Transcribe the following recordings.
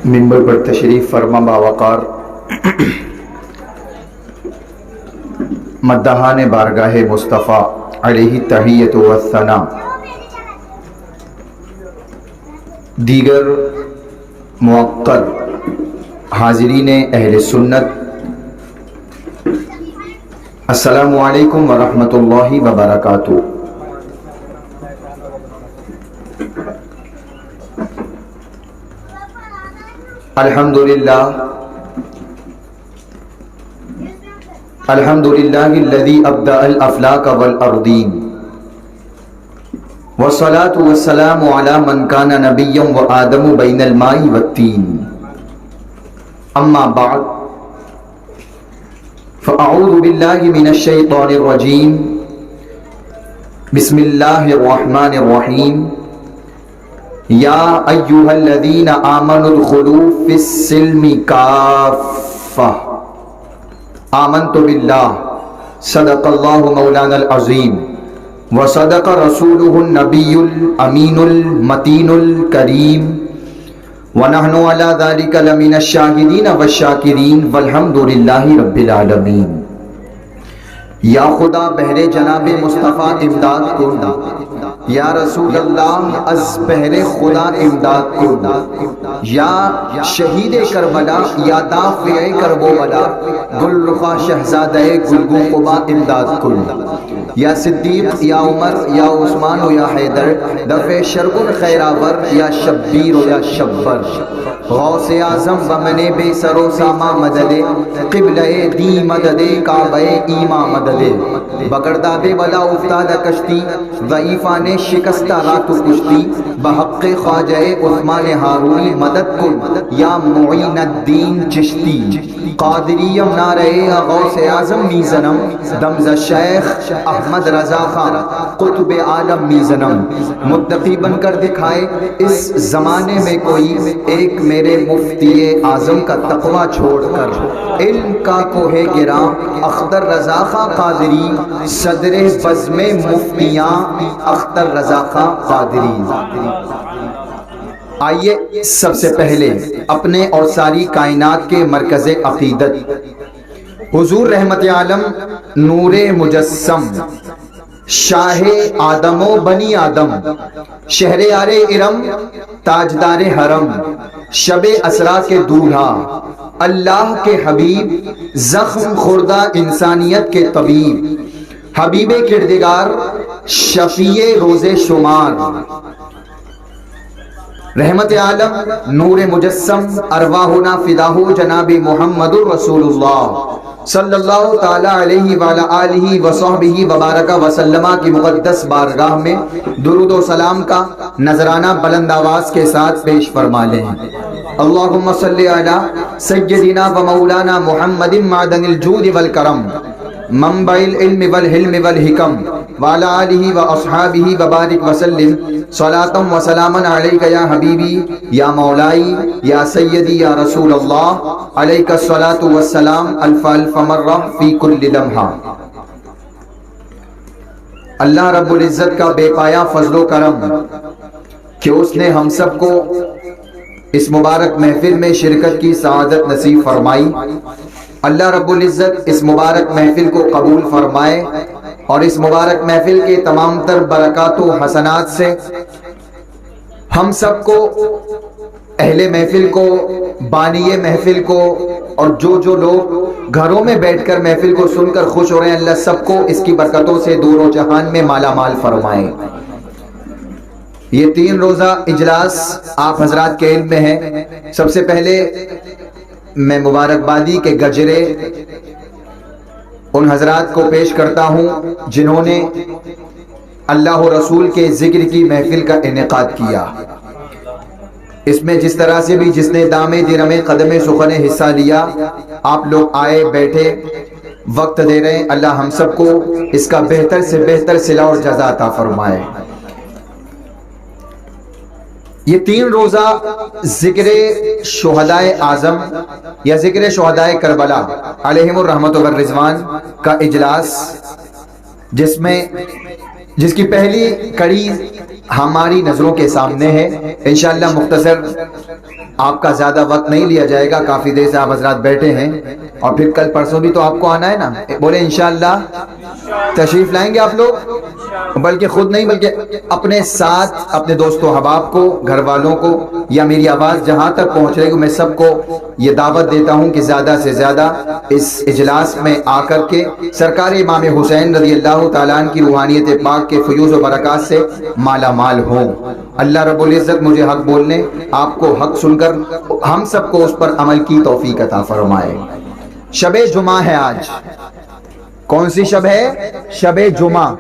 منبر پر تشریف فرما باوقار مداحان بارگاہ مصطفیٰ علیہ تحیت و ثنا، دیگر موقر حاضرین اہل سنت، السلام علیکم ورحمۃ اللہ وبرکاتہ۔ الحمدللہ الذی ابدع الافلاک والارضین، والصلاة والسلام علی من کان نبیا وآدم بین الماء والتین، اما بعد فاعوذ باللہ من الشیطان الرجیم، بسم اللہ الرحمن الرحیم، یا ایہا الذین آمنوا ادخلوا فی السلم کافہ، آمنت باللہ، صدق اللہ مولانا العظیم، وصدق رسولہ النبی الامین المتین الکریم، ونحن علی ذلک لمن الشاہدین والشاکرین، والحمد للہ رب العالمین۔ یا خدا بہر جناب مصطفیٰ امداد کن، یا رسول اللہ از بہر خدا امداد کن، یا شہید کربلا، یا دافع کرب و بلا، گل رخا شہزادہ گلگوں قبا امداد کن، یا صدیق یا عمر یا عثمان یا حیدر، دفع شرکن خیراور یا شبیر یا شبر، غوث اعظم بمن بے سر و ساما مدد، قبلہ دی مدد، کعبہ ایما مدد، بگرداب بلا افتاد کشتی، ضعیفان شکستہ رات کشتی، بحق خواجہ عثمان ہارونی مدد کن، یا معین الدین چشتی، قادریم نعرہ غوث اعظم میزنم، دمز شیخ احمد رضا خان قطب عالم میزنم، متقی بن کر دکھائے اس زمانے میں کوئی ایک میرے مفتی اعظم کا تقوی چھوڑ کر، علم کا کوہ گراں اختر رضا خان قادری، صدر بزم مفتیاں اختر رضا خان قادری۔ آئیے سب سے پہلے اپنے اور ساری کائنات کے مرکز عقیدت حضور رحمت عالم نور مجسم، شاہ آدم و بنی آدم، شہریار ارم، تاجدار حرم، شب اسرا کے دولہا، اللہ کے حبیب، زخم خوردہ انسانیت کے طبیب، حبیب کردگار، شفیع روز شمار، رحمت عالم نور مجسم، ارواحنا فداہ جناب محمد رسول اللہ صلی اللہ تعالی علیہ وعلی آلہ وصحبہ وبارک وسلم کی مقدس بارگاہ میں درود و سلام کا نذرانہ بلند آواز کے ساتھ پیش فرما لیں۔ اللہم صلی علی سیدنا و مولانا محمد معدن الجود والکرم، منبع العلم والحلم والحکم، وعلی آلہ و اصحابہ وبارک وسلم، صلاۃ و سلاما علیک یا حبیبی یا مولائی یا سیدی یا رسول اللہ، علیک الصلاۃ والسلام الف الف مرہ فی کل لمحہ۔ اللہ رب العزت کا بے پایا فضل و کرم کہ اس نے ہم سب کو اس مبارک محفل میں شرکت کی سعادت نصیب فرمائی۔ اللہ رب العزت اس مبارک محفل کو قبول فرمائے اور اس مبارک محفل کے تمام تر برکات و حسنات سے ہم سب کو، اہل محفل کو، بانی محفل کو، اور جو لوگ گھروں میں بیٹھ کر محفل کو سن کر خوش ہو رہے ہیں، اللہ سب کو اس کی برکتوں سے دور و جہان میں مالا مال فرمائے۔ یہ 3 روزہ اجلاس آپ حضرات کے علم میں ہے۔ سب سے پہلے میں مبارکبادی کے گجرے ان حضرات کو پیش کرتا ہوں جنہوں نے اللہ و رسول کے ذکر کی محفل کا انعقاد کیا۔ اس میں جس طرح سے بھی جس نے دامے درم قدم سخن حصہ لیا، آپ لوگ آئے بیٹھے وقت دے رہے ہیں، اللہ ہم سب کو اس کا بہتر سے بہتر صلہ اور جزا عطا فرمائے۔ یہ 3 روزہ ذکر شہدائے اعظم یا ذکر شہدائے کربلا علیہم الرحمت والرضوان کا اجلاس، جس کی پہلی کڑی ہماری نظروں کے سامنے ہے۔ انشاءاللہ مختصر، آپ کا زیادہ وقت نہیں لیا جائے گا، کافی دیر سے آپ حضرات بیٹھے ہیں، اور پھر کل پرسوں بھی تو آپ کو آنا ہے نا، بولے انشاءاللہ تشریف لائیں گے آپ لوگ، بلکہ خود نہیں بلکہ اپنے ساتھ اپنے دوست و احباب کو، گھر والوں کو، یا میری آواز جہاں تک پہنچ رہی ہے میں سب کو یہ دعوت دیتا ہوں کہ زیادہ سے زیادہ اس اجلاس میں آ کر کے سرکار امام حسین رضی اللہ تعالیٰ عنہ کی روحانیت پاک کے فیوز و برکات سے مالا مال ہوں۔ اللہ رب العزت مجھے حق بولنے، آپ کو حق سن کر ہم سب کو اس پر عمل کی توفیق عطا فرمائے۔ شب جمعہ ہے آج، کون سی شب ہے؟ شب جمعہ۔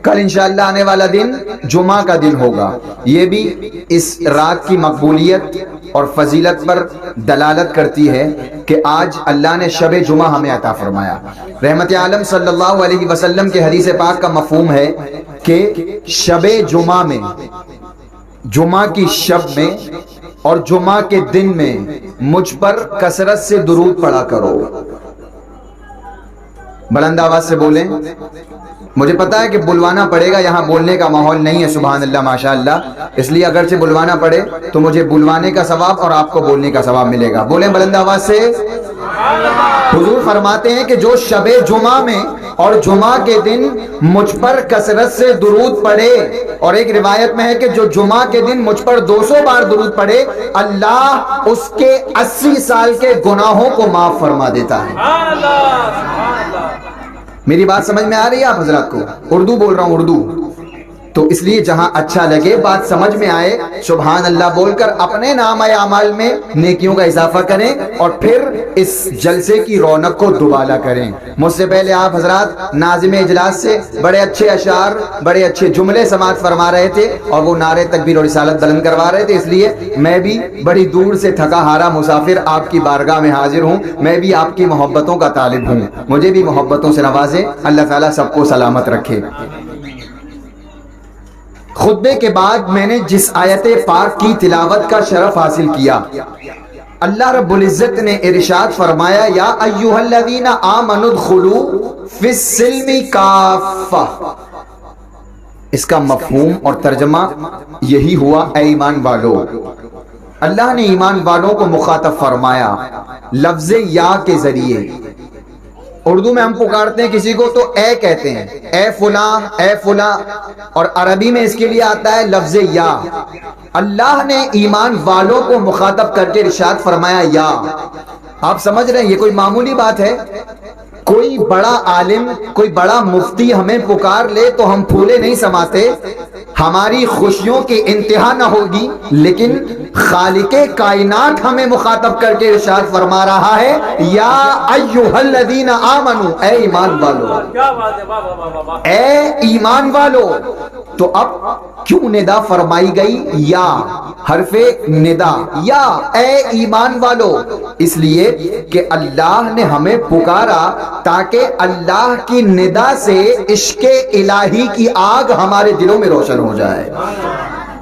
کل انشاءاللہ آنے والا دن جمعہ کا دن ہوگا۔ یہ بھی اس رات کی مقبولیت اور فضیلت پر دلالت کرتی ہے کہ آج اللہ نے شب جمعہ ہمیں عطا فرمایا۔ رحمت عالم صلی اللہ علیہ وسلم کے حدیث پاک کا مفہوم ہے کہ شب جمعہ میں، جمعہ کی شب میں اور جمعہ کے دن میں مجھ پر کثرت سے درود پڑھا کرو۔ بلند آواز سے بولیں۔ مجھے پتا ہے کہ بلوانا پڑے گا، یہاں بولنے کا ماحول نہیں ہے، سبحان اللہ ماشاءاللہ، اس لیے اگرچہ بلوانا پڑے تو مجھے بلوانے کا ثواب اور آپ کو بولنے کا ثواب ملے گا۔ بولیں بلند آواز سے۔ حضور فرماتے ہیں کہ جو شب جمعہ میں اور جمعہ کے دن مجھ پر کثرت سے درود پڑھے، اور ایک روایت میں ہے کہ جو جمعہ کے دن مجھ پر 200 بار درود پڑھے، اللہ اس کے 80 سال کے گناہوں کو معاف فرما دیتا ہے۔ میری بات سمجھ میں آ رہی ہے آپ حضرات کو؟ اردو بول رہا ہوں، اردو، تو اس لیے جہاں اچھا لگے، بات سمجھ میں آئے، سبحان اللہ بول کر اپنے نامہ اعمال میں نیکیوں کا اضافہ کریں، اور پھر اس جلسے کی رونق کو دوبالا کریں۔ مجھ سے پہلے آپ حضرات ناظم اجلاس سے بڑے اچھے اشعار، بڑے اچھے جملے سماعت فرما رہے تھے، اور وہ نعرے تکبیر اور رسالت بلند کروا رہے تھے، اس لیے میں بھی بڑی دور سے تھکا ہارا مسافر آپ کی بارگاہ میں حاضر ہوں۔ میں بھی آپ کی محبتوں کا طالب ہوں، مجھے بھی محبتوں سے نوازے، اللہ تعالیٰ سب کو سلامت رکھے۔ خطبے کے بعد میں نے جس آیت پاک کی تلاوت کا شرف حاصل کیا، اللہ رب العزت نے ارشاد فرمایا، یا ایھا الذین آمنوا ادخلوا فی السلم کافہ۔ اس کا مفہوم اور ترجمہ یہی ہوا، اے ایمان والو۔ اللہ نے ایمان والوں کو مخاطب فرمایا لفظ یا کے ذریعے۔ اردو میں ہم پکارتے ہیں کسی کو تو اے کہتے ہیں، اے فلاں، اے فلاں، اور عربی میں اس کے لیے آتا ہے لفظ یا۔ اللہ نے ایمان والوں کو مخاطب کر کے ارشاد فرمایا یا۔ آپ سمجھ رہے ہیں یہ کوئی معمولی بات ہے؟ کوئی بڑا عالم، کوئی بڑا مفتی ہمیں پکار لے تو ہم پھولے نہیں سماتے، ہماری خوشیوں کی انتہا نہ ہوگی، لیکن خالق کائنات ہمیں مخاطب کر کے ارشاد فرما رہا ہے، یا ایھا الذین آمنو، اے ایمان والو، اے ایمان والو۔ تو اب کیوں ندا فرمائی گئی؟ یا حرف ندا، یا اے ایمان والو، اس لیے کہ اللہ نے ہمیں پکارا تاکہ اللہ کی ندا سے عشق الہی کی آگ ہمارے دلوں میں روشن ہو جائے،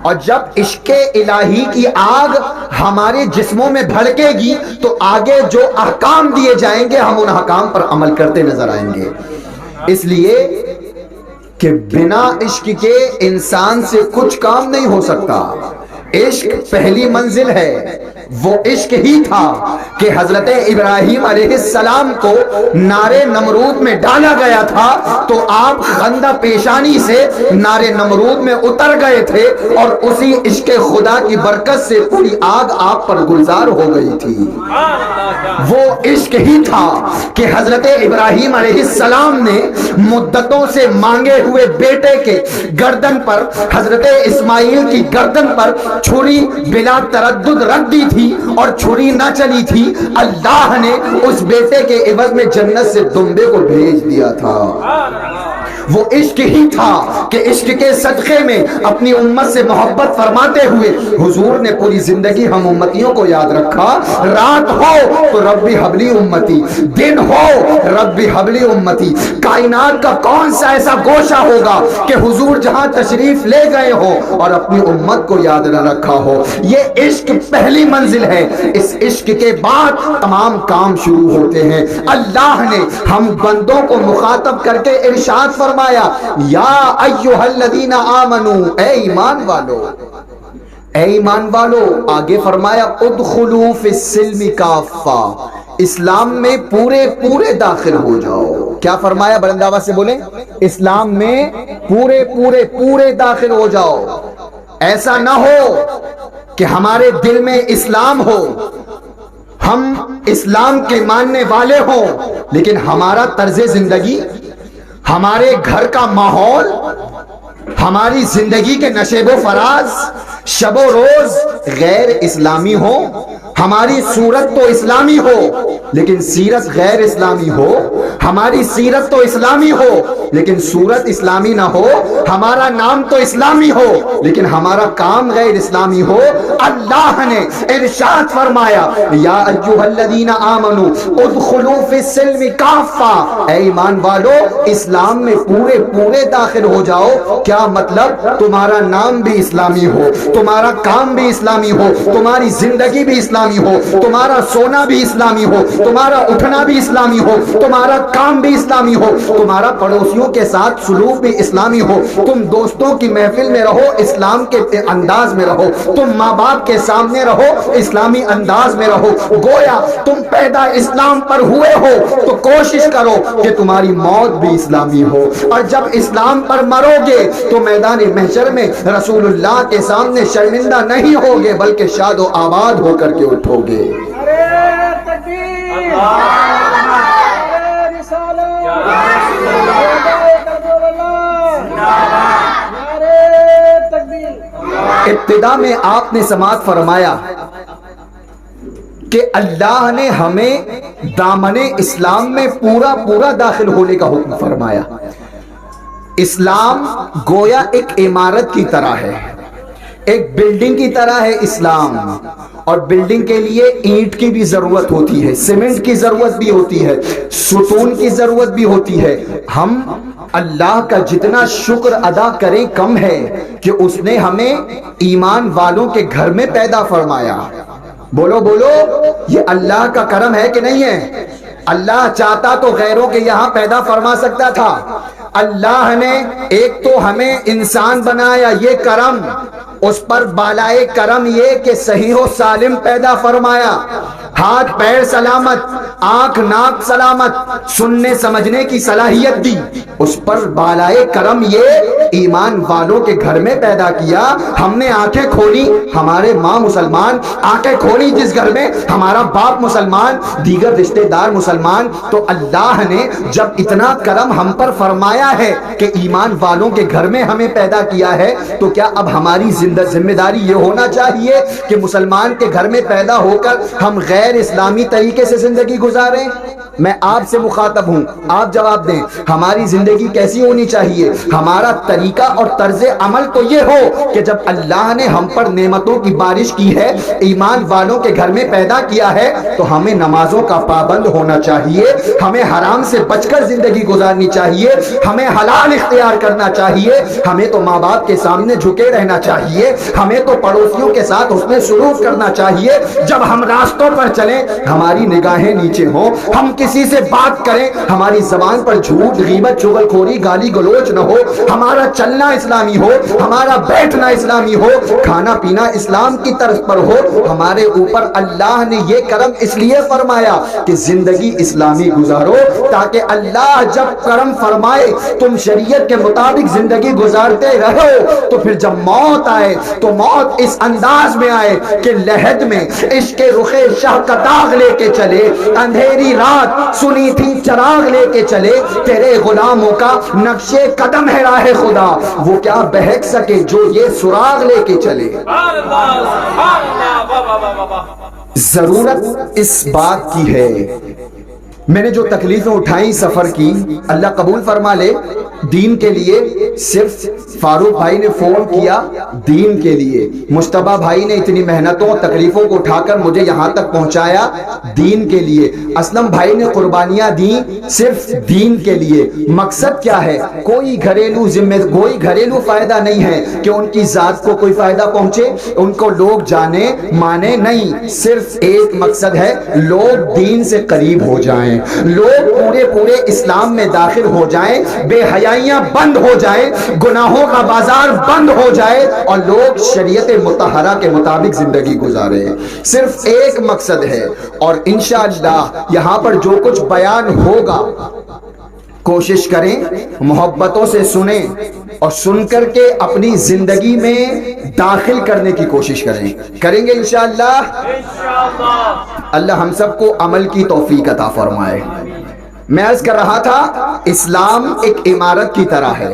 اور جب عشق الہی کی آگ ہمارے جسموں میں بھڑکے گی تو آگے جو احکام دیے جائیں گے ہم ان احکام پر عمل کرتے نظر آئیں گے۔ اس لیے کہ بنا عشق کے انسان سے کچھ کام نہیں ہو سکتا۔ عشق پہلی منزل ہے، وہ عشق ہی تھا کہ حضرت ابراہیم علیہ السلام کو نار نمرود میں ڈالا گیا تھا تو آپ خندہ پیشانی سے نار نمرود میں اتر گئے تھے، اور اسی عشق خدا کی برکت سے پوری آگ آپ پر گلزار ہو گئی تھی۔ وہ عشق ہی تھا کہ حضرت ابراہیم علیہ السلام نے مدتوں سے مانگے ہوئے بیٹے کے گردن پر، حضرت اسماعیل کی گردن پر چھری بلا تردد رکھ دی تھی، اور چھری نہ چلی تھی، اللہ نے اس بیٹے کے عوض میں جنت سے دمبے کو بھیج دیا تھا۔ وہ عشق ہی تھا کہ عشق کے صدقے میں اپنی امت سے محبت فرماتے ہوئے حضور نے پوری زندگی ہم امتیوں کو یاد رکھا. رات ہو تو ربی حبلی امتی، دن ہو ربی حبلی امتی. کائنات کا کون سا ایسا گوشہ ہوگا کہ حضور جہاں تشریف لے گئے ہو اور اپنی امت کو یاد نہ رکھا ہو. یہ عشق پہلی منزل ہے، اس عشق کے بعد تمام کام شروع ہوتے ہیں. اللہ نے ہم بندوں کو مخاطب کر کے ارشاد فرمایا یا ایھا الذین آمنو، اے ایمان والو، اے ایمان والو. آگے فرمایا ادخلوا فی السلم کافہ، اسلام میں پورے داخل ہو جاؤ. کیا فرمایا؟ بلند آواز سے بولیں، اسلام میں پورے داخل ہو جاؤ. ایسا نہ ہو کہ ہمارے دل میں اسلام ہو، ہم اسلام کے ماننے والے ہوں، لیکن ہمارا طرز زندگی، ہمارے گھر کا ماحول، ہماری زندگی کے نشیب و فراز، شب و روز غیر اسلامی ہو. ہماری صورت تو اسلامی ہو لیکن سیرت غیر اسلامی ہو، ہماری سیرت تو اسلامی ہو لیکن صورت اسلامی نہ ہو، ہمارا نام تو اسلامی ہو لیکن ہمارا کام غیر اسلامی ہو. اللہ نے ارشاد فرمایا یا ایھا الذین آمنو ادخلوا فی السلم کافہ، اے ایمان والو اسلام میں پورے داخل ہو جاؤ. کیا مطلب؟ تمہارا نام بھی اسلامی ہو، تمہارا کام بھی اسلامی ہو، تمہاری زندگی بھی اسلامی ہو، تمہارا سونا بھی اسلامی ہو، تمہارا اٹھنا بھی اسلامی ہو، تمہارا کام بھی اسلامی ہو، تمہارا پڑوسیوں کے ساتھ سلوک بھی اسلامی ہو، تم دوستوں کی محفل میں رہو اسلام کے انداز میں رہو، تم ماں باپ کے سامنے رہو اسلامی انداز میں رہو. گویا تم پیدا اسلام پر ہوئے ہو تو کوشش کرو کہ تمہاری موت بھی اسلامی ہو، اور جب اسلام پر مرو گے تو میدان محشر میں رسول اللہ کے سامنے شرمندہ نہیں ہوگے بلکہ شاد و آباد ہو کر کے اٹھو گے. ابتدا میں آپ نے سماعت فرمایا کہ اللہ نے ہمیں دامن اسلام میں پورا داخل ہونے کا حکم فرمایا. اسلام گویا ایک عمارت کی طرح ہے، ایک بلڈنگ کی طرح ہے اسلام، اور بلڈنگ کے لیے اینٹ کی بھی ضرورت ہوتی ہے، سیمنٹ کی ضرورت بھی ہوتی ہے، ستون کی ضرورت بھی ہوتی ہے. ہم اللہ کا جتنا شکر ادا کریں کم ہے کہ اس نے ہمیں ایمان والوں کے گھر میں پیدا فرمایا. بولو یہ اللہ کا کرم ہے کہ نہیں ہے؟ اللہ چاہتا تو غیروں کے یہاں پیدا فرما سکتا تھا. اللہ نے ایک تو ہمیں انسان بنایا، یہ کرم، اس پر بالائے کرم یہ کہ صحیح و سالم پیدا فرمایا، ہاتھ پیر سلامت، آنکھ ناک سلامت، سننے سمجھنے کی صلاحیت دی. اس پر بالائے کرم یہ ایمان والوں کے گھر میں پیدا کیا. ہم نے آنکھیں کھولی، ہمارے ماں مسلمان، آنکھیں کھولی جس گھر میں ہمارا باپ مسلمان، دیگر رشتہ دار مسلمان. تو اللہ نے جب اتنا کرم ہم پر فرمایا ہے کہ ایمان والوں کے گھر میں ہمیں پیدا کیا ہے، تو کیا اب ہماری ذمہ داری یہ ہونا چاہیے کہ مسلمان کے گھر میں پیدا ہو کر ہم غیر اسلامی طریقے سے زندگی گزاریں؟ میں آپ سے مخاطب ہوں، آپ جواب دیں. ہماری زندگی کیسی ہونی چاہیے؟ ہمارا طریقہ اور طرز عمل تو یہ ہو کہ جب اللہ نے ہم پر نعمتوں کی بارش کی ہے، ایمان والوں کے گھر میں پیدا کیا ہے، تو ہمیں نمازوں کا پابند ہونا چاہیے، ہمیں حرام سے بچ کر زندگی گزارنی چاہیے، ہمیں حلال اختیار کرنا چاہیے، ہمیں تو ماں باپ کے سامنے جھکے رہنا چاہیے، ہمیں تو پڑوسیوں کے ساتھ حسن سلوک کرنا چاہیے. جب ہم راستوں پر چلیں ہماری نگاہیں نیچے ہوں، ہم کسی سے بات کریں ہماری زبان پر جھوٹ، غیبت، چغلخوری، گالی گلوچ نہ ہو، ہمارا چلنا اسلامی ہو، ہمارا بیٹھنا اسلامی ہو، کھانا پینا اسلام کی طرز پر ہو. ہمارے اوپر اللہ نے یہ کرم اس لیے فرمایا کہ زندگی اسلامی گزارو، تاکہ اللہ جب کرم فرمائے تم شریعت کے مطابق زندگی گزارتے رہو، تو پھر جب موت آئے تو موت اس انداز میں آئے کہ لحد میں عشق رخ شاہ کا داغ لے کے چلے، اندھیری رات سنی تھی چراغ لے کے چلے. تیرے غلاموں کا نقش قدم ہے راہ خدا، وہ کیا بہک سکے جو یہ سراغ لے کے چلے. ضرورت اس بات کی ہے میں نے جو تکلیفیں اٹھائیں سفر کی، اللہ قبول فرما لے دین کے لیے۔ صرف فاروق بھائی نے فون کیا دین کے لیے، مصطفیٰ بھائی نے اتنی محنتوں تکلیفوں کو اٹھا کر مجھے یہاں تک پہنچایا دین کے لیے، اسلم بھائی نے قربانیاں دیں صرف دین کے لیے۔ مقصد کیا ہے؟ کوئی گھریلو فائدہ نہیں ہے کہ ان کی ذات کو کوئی فائدہ پہنچے، ان کو لوگ جانے مانے نہیں، صرف ایک مقصد ہے، لوگ دین سے قریب ہو جائیں، لوگ پورے اسلام میں داخل ہو جائیں، بے حیائیاں بند ہو جائیں، گناہوں کا بازار بند ہو جائے اور لوگ شریعت مطہرہ کے مطابق زندگی گزارے۔ صرف ایک مقصد ہے، اور انشاءاللہ یہاں پر جو کچھ بیان ہوگا کوشش کریں محبتوں سے سنیں اور سن کر کے اپنی زندگی میں داخل کرنے کی کوشش کریں گے انشاءاللہ۔ اللہ ہم سب کو عمل کی توفیق عطا فرمائے۔ میں عرض کر رہا تھا اسلام ایک عمارت کی طرح ہے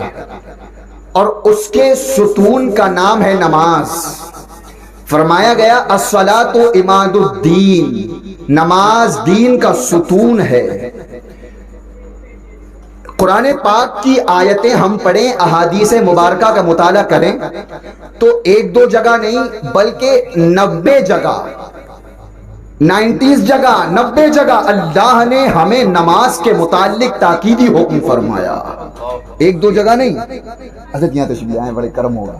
اور اس کے ستون کا نام ہے نماز۔ فرمایا گیا الصلاۃ عماد الدین، نماز دین کا ستون ہے۔ قرآن پاک کی آیتیں ہم پڑھیں، احادیث مبارکہ کا مطالعہ کریں تو ایک دو جگہ نہیں بلکہ 90 جگہ 90 جگہ اللہ نے ہمیں نماز کے متعلق تاکیدی حکم فرمایا، ایک دو جگہ نہیں۔ حضرت یہاں تشریف آئیں، بڑے کرم ہوگا۔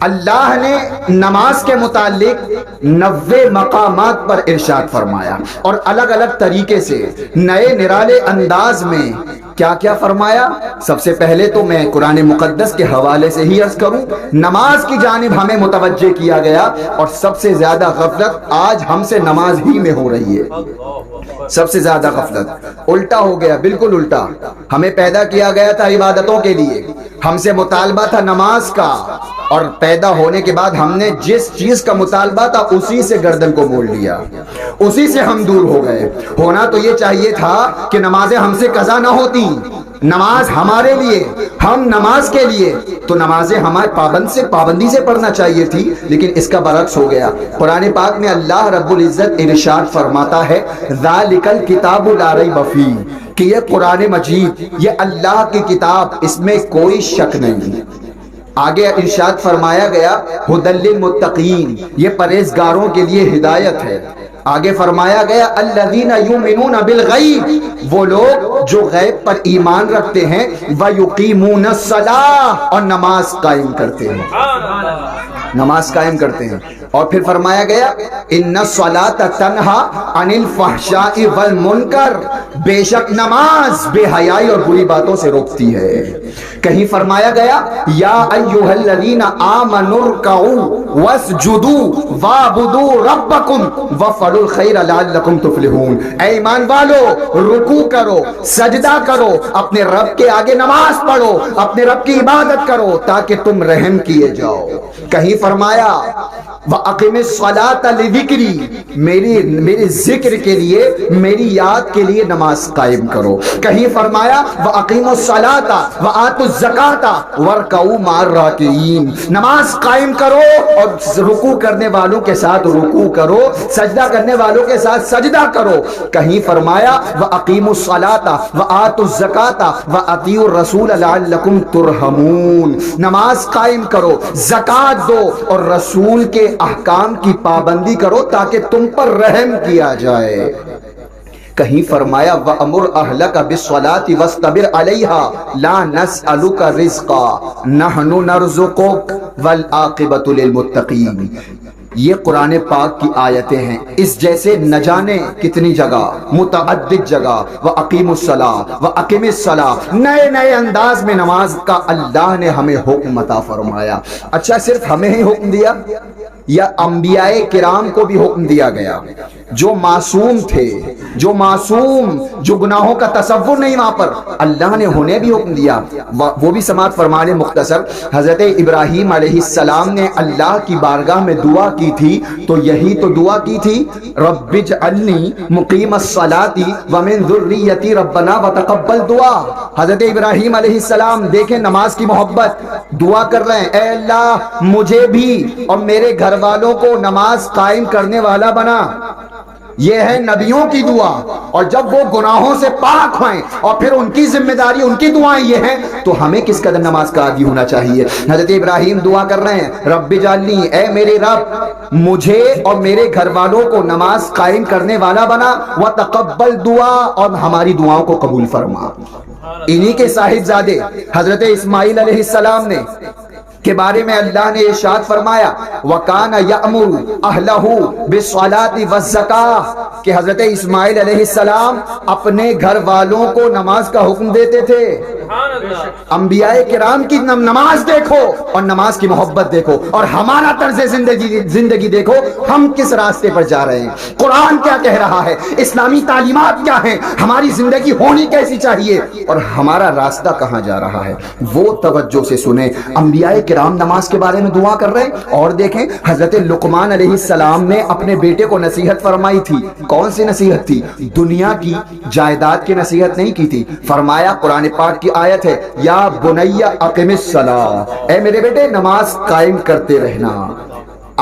اللہ نے نماز کے متعلق 90 مقامات پر ارشاد فرمایا اور الگ الگ طریقے سے نئے نرالے انداز میں کیا کیا فرمایا۔ سب سے پہلے تو میں قرآن مقدس کے حوالے سے ہی عرض کروں، نماز کی جانب ہمیں متوجہ کیا گیا اور سب سے زیادہ غفلت آج ہم سے نماز ہی میں ہو رہی ہے۔ سب سے زیادہ غفلت الٹا ہو گیا، بالکل الٹا۔ ہمیں پیدا کیا گیا تھا عبادتوں کے لیے، ہم سے مطالبہ تھا نماز کا، اور پیدا ہونے کے بعد ہم نے جس چیز کا مطالبہ تھا اسی سے گردن کو موڑ لیا، اسی سے ہم دور ہو گئے۔ ہونا تو یہ چاہیے تھا کہ نمازیں ہم سے قضا نہ ہوتی، نماز ہمارے لیے، ہم نماز کے لیے، تو نمازیں ہمارے پابندی سے پڑھنا چاہیے تھی، لیکن اس کا برعکس ہو گیا۔ قرآن پاک میں اللہ رب العزت ارشاد فرماتا ہے ذالک الکتاب لا ریب فیہ، کہ یہ قرآن مجید، یہ اللہ کی کتاب، اس میں کوئی شک نہیں۔ آگے ارشاد فرمایا گیا ھدی للمتقین، یہ پرہیزگاروں کے لیے ہدایت ہے۔ آگے فرمایا گیا الذین یؤمنون بالغیب، وہ لوگ جو غیب پر ایمان رکھتے ہیں، ویقیمون الصلاۃ، اور نماز قائم کرتے ہیں، نماز قائم کرتے ہیں۔ اور پھر فرمایا گیا ان الصلاۃ تنہی عن الفحشاء والمنکر، بے شک نماز بے حیائی اور بری باتوں سے روکتی ہے۔ کہیں فرمایا گیا یا ایھا الذین آمنوا ارکعوا واسجدوا واعبدوا ربکم وافعلوا الخیر لعلکم تفلحون، اے ایمان والو رکوع کرو، سجدہ کرو، اپنے رب کے آگے نماز پڑھو، اپنے رب کی عبادت کرو تاکہ تم رحم کیے جاؤ۔ کہیں فرمایا وَأَقِمِ الصَّلَاةَ لِذِكْرِي، میرے ذکر کے لیے، میری یاد کے لیے نماز قائم کرو۔ کہیں فرمایا وَأَقِيمُوا الصَّلَاةَ وَآتُوا الزَّكَاةَ وَارْكَعُوا مَعَ الرَّاكِعِينَ، نماز قائم کرو اور رکوع کرنے والوں کے ساتھ رکوع کرو، سجدہ کرنے والوں کے ساتھ سجدہ کرو۔ کہیں فرمایا وَأَقِيمُوا الصَّلَاةَ وَآتُوا الزَّكَاةَ وَأَطِيعُوا الرَّسُولَ لَعَلَّكُمْ تُرْحَمُونَ، نماز قائم کرو، زکوٰۃ دو اور رسول کے احکام کی پابندی کرو تاکہ تم پر رحم کیا جائے۔ کہیں فرمایا وَأَمُرْ أَهْلَكَ بِالصَّلَاةِ وَاصْطَبِرْ عَلَيْهَا لَا نَسْأَلُكَ رِزْقًا نَحْنُ نَرْزُقُكَ وَالْعَاقِبَةُ لِلْمُتَّقِينَ۔ یہ قرآن پاک کی آیتیں ہیں، اس جیسے نہ جانے کتنی جگہ، متعدد جگہ وَأَقِيمُوا الصَّلَاةَ وَأَقِمِ الصَّلَاةَ، نئے نئے انداز میں نماز کا اللہ نے ہمیں حکم عطا فرمایا۔ اچھا صرف ہمیں ہی حکم دیا یا انبیاء کرام کو بھی حکم دیا گیا؟ جو معصوم تھے، جو گناہوں کا تصور نہیں وہاں پر، اللہ نے انہیں بھی حکم دیا۔ وہ بھی سماعت فرما لیں مختصر۔ حضرت ابراہیم علیہ السلام نے اللہ کی بارگاہ میں دعا کی تھی تو یہی تو دعا کی تھی رب اجعلنی مقیم الصلاۃ ومن ذریتی ربنا وتقبل دعا۔ حضرت ابراہیم علیہ السلام دیکھیں نماز کی محبت، دعا کر رہے ہیں اے اللہ مجھے بھی اور میرے گھر والوں کو نماز قائم کرنے والا بنا۔ یہ ہے نبیوں کی دعا، اور جب وہ گناہوں سے پاک ہوئیں اور پھر ان کی ذمہ داری، ان کی دعائیں یہ ہیں، تو ہمیں کس قدر نماز کا عادی ہونا چاہیے۔ حضرت ابراہیم دعا کر رہے ہیں، رب اجعلنی، اے میرے رب مجھے اور میرے گھر والوں کو نماز قائم کرنے والا بنا، وتقبل دعا، اور ہماری دعاؤں کو قبول فرما۔ انہی کے صاحبزادے حضرت اسماعیل علیہ السلام نے کے بارے میں اللہ نے ارشاد فرمایا، وَكَانَ يَأْمُرُ أَهْلَهُ بِالصَّلَاةِ وَالزَّكَاةِ، کہ حضرت اسماعیل علیہ السلام اپنے گھر والوں کو نماز کا حکم دیتے تھے۔ انبیاء کرام کی نماز دیکھو اور نماز کی محبت دیکھو، اور ہمارا طرز زندگی دیکھو، ہم کس راستے پر جا رہے ہیں، قرآن کیا کہہ رہا ہے، اسلامی تعلیمات کیا ہیں، ہماری زندگی ہونی کیسی چاہیے، اور ہمارا راستہ کہاں جا رہا ہے، وہ توجہ سے سنیں۔ انبیاء کرام نماز کے بارے میں دعا کر رہے ہیں، اور دیکھیں حضرت لقمان علیہ السلام نے اپنے بیٹے کو نصیحت فرمائی تھی۔ کون سی نصیحت تھی؟ دنیا کی جائیداد کی نصیحت نہیں کی تھی۔ فرمایا، قرآن پاک کی آیت ہے، یا بنی اقم الصلاۃ، اے میرے بیٹے نماز قائم کرتے رہنا۔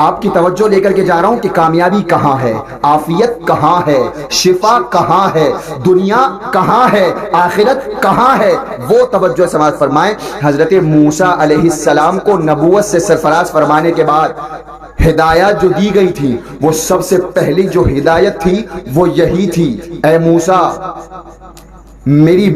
آپ کی توجہ لے کر کے جا رہا ہوں کہ کامیابی کہاں ہے، عافیت کہاں ہے، شفا کہاں ہے، دنیا کہاں ہے، آخرت کہاں ہے، وہ توجہ سماعت فرمائیں۔ حضرت موسیٰ علیہ السلام کو نبوت سے سرفراز فرمانے کے بعد ہدایات جو دی گئی تھی، وہ سب سے پہلی جو ہدایت تھی وہ یہی تھی، اے موسیٰ میری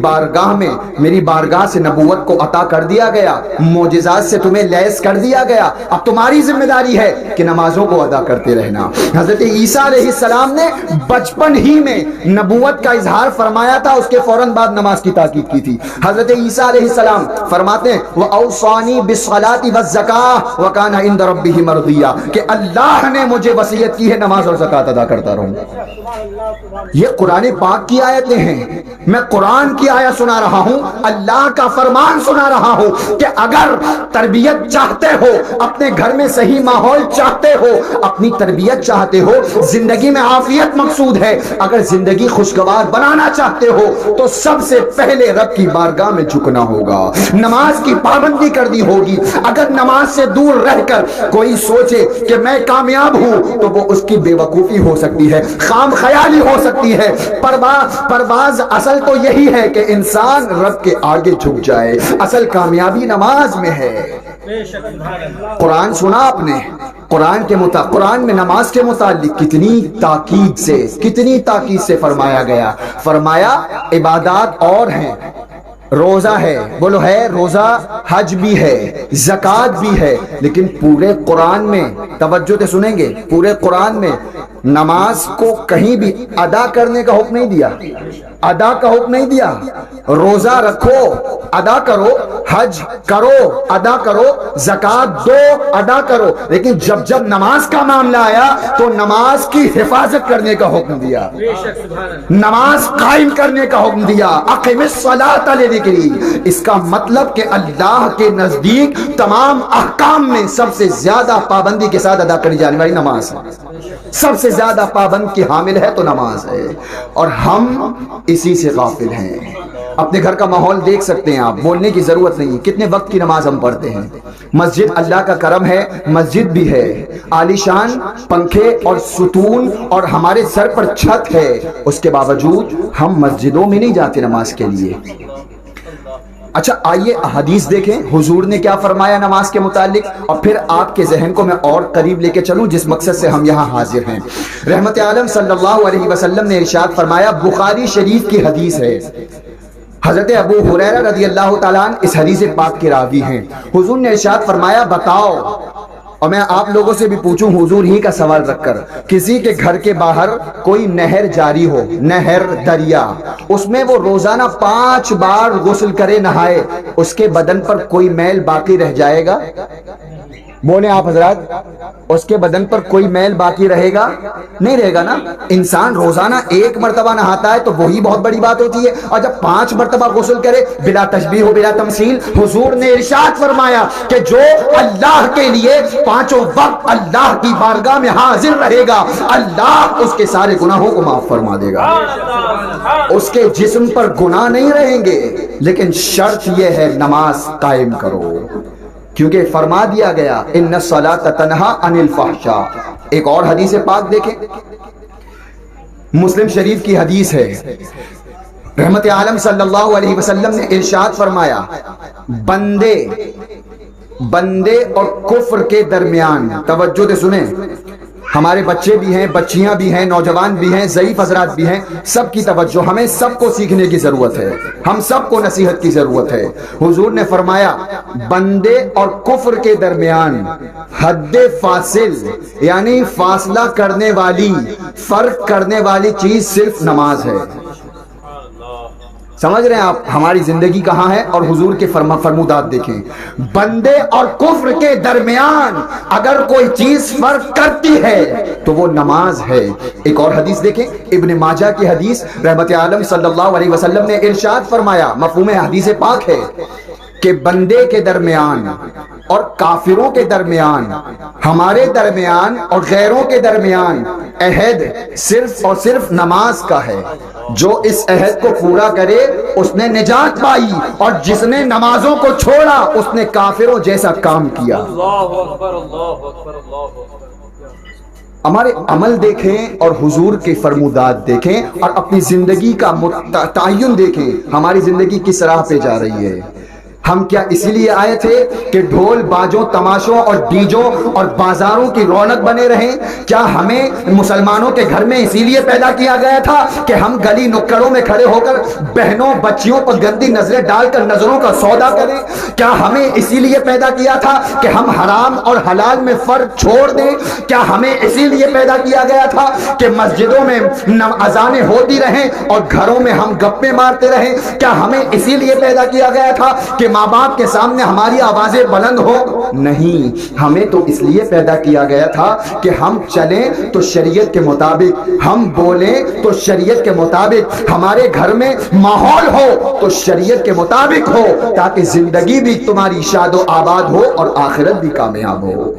بارگاہ سے نبوت کو عطا کر دیا گیا، معجزات سے تمہیں لیس کر دیا گیا، اب تمہاری ذمہ داری ہے کہ نمازوں کو ادا کرتے رہنا۔ حضرت عیسیٰ علیہ السلام نے بچپن ہی میں نبوت کا اظہار فرمایا تھا، اس کے فوراً بعد نماز کی تاکید کی تھی۔ حضرت عیسیٰ علیہ السلام فرماتے ہیں، وَأَوْصَانِي بِالصَّلَاةِ وَالزَّكَاةِ وَكَانَ عِندَ رَبِّهِ مَرْضِيًّا، کہ اللہ نے مجھے وصیت کی ہے نماز اور زکوٰۃ ادا کرتا رہوں۔ یہ قرآن پاک کی آیتیں ہیں، میں قرآن کی آیت سنا رہا ہوں، اللہ کا فرمان سنا رہا ہوں کہ اگر تربیت چاہتے ہو، اپنے گھر میں صحیح ماحول چاہتے ہو، اپنی تربیت چاہتے ہو، زندگی میں عافیت مقصود ہے، اگر زندگی خوشگوار بنانا چاہتے ہو تو سب سے پہلے رب کی بارگاہ میں جھکنا ہوگا، نماز کی پابندی کرنی ہوگی۔ اگر نماز سے دور رہ کر کوئی سوچے کہ میں کامیاب ہوں تو وہ اس کی بے وقوفی ہو سکتی ہے، خام خیالی ہو سکتی ہے۔ پرواز اصل تو یہی ہے کہ انسان رب کے آگے جھک جائے، اصل کامیابی نماز میں ہے۔ قرآن سنا آپ نے، قرآن میں نماز کے متعلق کتنی تاکید سے فرمایا گیا، فرمایا عبادات اور ہیں، روزہ ہے، بولو ہے روزہ، حج بھی ہے، زکوٰۃ بھی ہے، لیکن پورے قرآن میں توجہ سے سنیں گے، پورے قرآن میں نماز کو کہیں بھی ادا کرنے کا حکم نہیں دیا، ادا کا حکم نہیں دیا۔ روزہ رکھو، ادا کرو، حج کرو، ادا کرو، زکوٰۃ دو، ادا کرو، لیکن جب نماز کا معاملہ آیا تو نماز کی حفاظت کرنے کا حکم دیا، نماز قائم کرنے کا حکم دیا۔ اقم الصلاۃ لذکری، اس کا مطلب کہ اللہ کے نزدیک تمام احکام میں سب سے زیادہ پابندی کے ساتھ ادا کری جانے والی نماز ہے، سب سے زیادہ پابند کی حامل ہے تو نماز ہے، اور ہم اسی سے غافل ہیں۔ اپنے گھر کا ماحول دیکھ سکتے ہیں آپ، بولنے کی ضرورت نہیں، کتنے وقت کی نماز ہم پڑھتے ہیں۔ مسجد اللہ کا کرم ہے، مسجد بھی ہے، عالیشان پنکھے اور ستون اور ہمارے سر پر چھت ہے، اس کے باوجود ہم مسجدوں میں نہیں جاتے نماز کے لیے۔ اچھا آئیے حدیث دیکھیں، حضور نے کیا فرمایا نماز کے متعلق، اور پھر آپ کے ذہن کو میں اور قریب لے کے چلوں جس مقصد سے ہم یہاں حاضر ہیں۔ رحمت عالم صلی اللہ علیہ وسلم نے ارشاد فرمایا، بخاری شریف کی حدیث ہے، حضرت ابو ہریرہ رضی اللہ تعالیٰ عنہ اس حدیث پاک کے راوی ہیں۔ حضور نے ارشاد فرمایا، بتاؤ، اور میں آپ لوگوں سے بھی پوچھوں حضور ہی کا سوال رکھ کر، کسی کے گھر کے باہر کوئی نہر جاری ہو، نہر دریا، اس میں وہ روزانہ 5 بار غسل کرے، نہائے، اس کے بدن پر کوئی میل باقی رہ جائے گا؟ بولیں آپ حضرات، اس کے بدن پر کوئی میل باقی رہے گا؟ نہیں رہے گا نا۔ انسان روزانہ 1 مرتبہ نہاتا ہے تو وہی بہت بڑی بات ہوتی ہے، اور جب 5 مرتبہ غسل کرے بلا تشبیہ و بلا تمثیل، حضور نے ارشاد فرمایا کہ جو اللہ کے لیے 5 وقت اللہ کی بارگاہ میں حاضر رہے گا، اللہ اس کے سارے گناہوں کو معاف فرما دے گا۔ اس کے جسم پر گناہ نہیں رہیں گے، لیکن شرط یہ ہے نماز قائم کرو، کیونکہ فرما دیا گیا ان الصلاۃ تنہا عن الفحشاء۔ ایک اور حدیث پاک دیکھیں، مسلم شریف کی حدیث ہے، رحمت عالم صلی اللہ علیہ وسلم نے ارشاد فرمایا، بندے اور کفر کے درمیان، توجہ سے سنیں، ہمارے بچے بھی ہیں، بچیاں بھی ہیں، نوجوان بھی ہیں، ضعیف حضرات بھی ہیں، سب کی توجہ، ہمیں سب کو سیکھنے کی ضرورت ہے، ہم سب کو نصیحت کی ضرورت ہے۔ حضور نے فرمایا بندے اور کفر کے درمیان حد فاصل، یعنی فاصلہ کرنے والی، فرق کرنے والی چیز صرف نماز ہے۔ سمجھ رہے ہیں آپ ہماری زندگی کہاں ہے؟ اور حضور کے فرمودات دیکھیں، بندے اور کفر کے درمیان اگر کوئی چیز فرق کرتی ہے تو وہ نماز ہے۔ ایک اور حدیث دیکھیں، ابن ماجہ کی حدیث، رحمت عالم صلی اللہ علیہ وسلم نے ارشاد فرمایا، مفہوم حدیث پاک ہے کہ بندے کے درمیان اور کافروں کے درمیان، ہمارے درمیان اور غیروں کے درمیان عہد صرف اور صرف نماز کا ہے۔ جو اس عہد کو پورا کرے اس نے نجات پائی، اور جس نے نمازوں کو چھوڑا اس نے کافروں جیسا کام کیا۔ اللہ اکبر، اللہ اکبر، اللہ اکبر۔ ہمارے عمل دیکھیں اور حضور کے فرمودات دیکھیں اور اپنی زندگی کا تعین دیکھیں، ہماری زندگی کس راہ پہ جا رہی ہے۔ ہم کیا اسی لیے آئے تھے کہ ڈھول باجوں تماشوں اور ڈیجوں اور بازاروں کی رونق بنے رہیں؟ کیا ہمیں مسلمانوں کے گھر میں اسی لیے پیدا کیا گیا تھا کہ ہم گلی نکڑوں میں کھڑے ہو کر بہنوں بچیوں پر گندی نظریں ڈال کر نظروں کا سودا کریں؟ کیا ہمیں اسی لیے پیدا کیا تھا کہ ہم حرام اور حلال میں فرق چھوڑ دیں؟ کیا ہمیں اسی لیے پیدا کیا گیا تھا کہ مسجدوں میں اذانیں ہوتی رہیں اور گھروں میں ہم گپیں مارتے رہیں؟ کیا ہمیں اسی لیے پیدا کیا گیا تھا کہ ماں باپ کے سامنے ہماری آوازیں بلند ہو؟ نہیں، ہمیں تو اس لیے پیدا کیا گیا تھا کہ ہم چلیں تو شریعت کے مطابق، ہم بولیں تو شریعت کے مطابق، ہمارے گھر میں ماحول ہو تو شریعت کے مطابق ہو، تاکہ زندگی بھی تمہاری شاد و آباد ہو اور آخرت بھی کامیاب ہو۔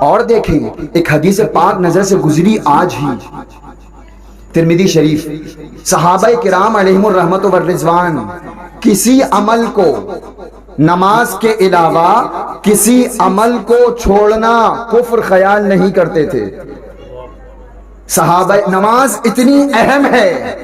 اور دیکھیں، ایک حدیث پاک نظر سے گزری آج ہی، ترمذی شریف، صحابہ کرام علیہم الرحمت والرضوان کسی عمل کو، نماز کے علاوہ کسی عمل کو چھوڑنا کفر خیال نہیں کرتے تھے۔ صحابہ، نماز اتنی اہم ہے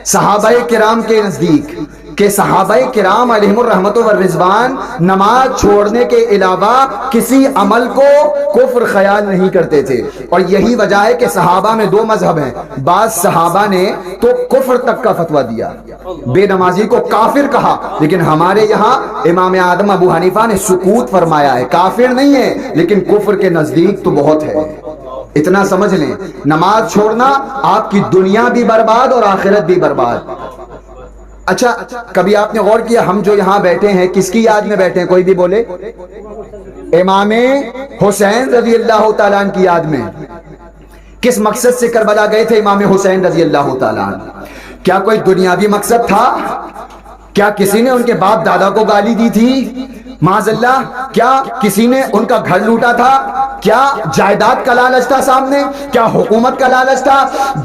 صحابہ کرام کے نزدیک کہ صحابہ کرام علیہم الرحمت والرضوان نماز چھوڑنے کے علاوہ کسی عمل کو کفر خیال نہیں کرتے تھے۔ اور یہی وجہ ہے کہ صحابہ میں دو مذہب ہیں، بعض صحابہ نے تو کفر تک کا فتویٰ دیا، بے نمازی کو کافر کہا، لیکن ہمارے یہاں امام اعظم ابو حنیفہ نے سکوت فرمایا ہے، کافر نہیں ہے لیکن کفر کے نزدیک تو بہت ہے۔ اتنا سمجھ لیں، نماز چھوڑنا آپ کی دنیا بھی برباد اور آخرت بھی برباد۔ اچھا، کبھی آپ نے غور کیا ہم جو یہاں بیٹھے ہیں کس کی یاد میں بیٹھے ہیں؟ کوئی بھی بولے۔ امام حسین رضی اللہ تعالیٰ عنہ کی یاد میں۔ کس مقصد سے کربلا گئے تھے امام حسین رضی اللہ تعالیٰ عنہ؟ کیا کوئی دنیاوی مقصد تھا؟ کیا کسی نے ان کے باپ دادا کو گالی دی تھی؟ معاذ اللہ، کیا کسی نے ان کا گھر لوٹا تھا؟ کیا جائیداد کا لالچ تھا سامنے؟ کیا حکومت کا لالچ تھا؟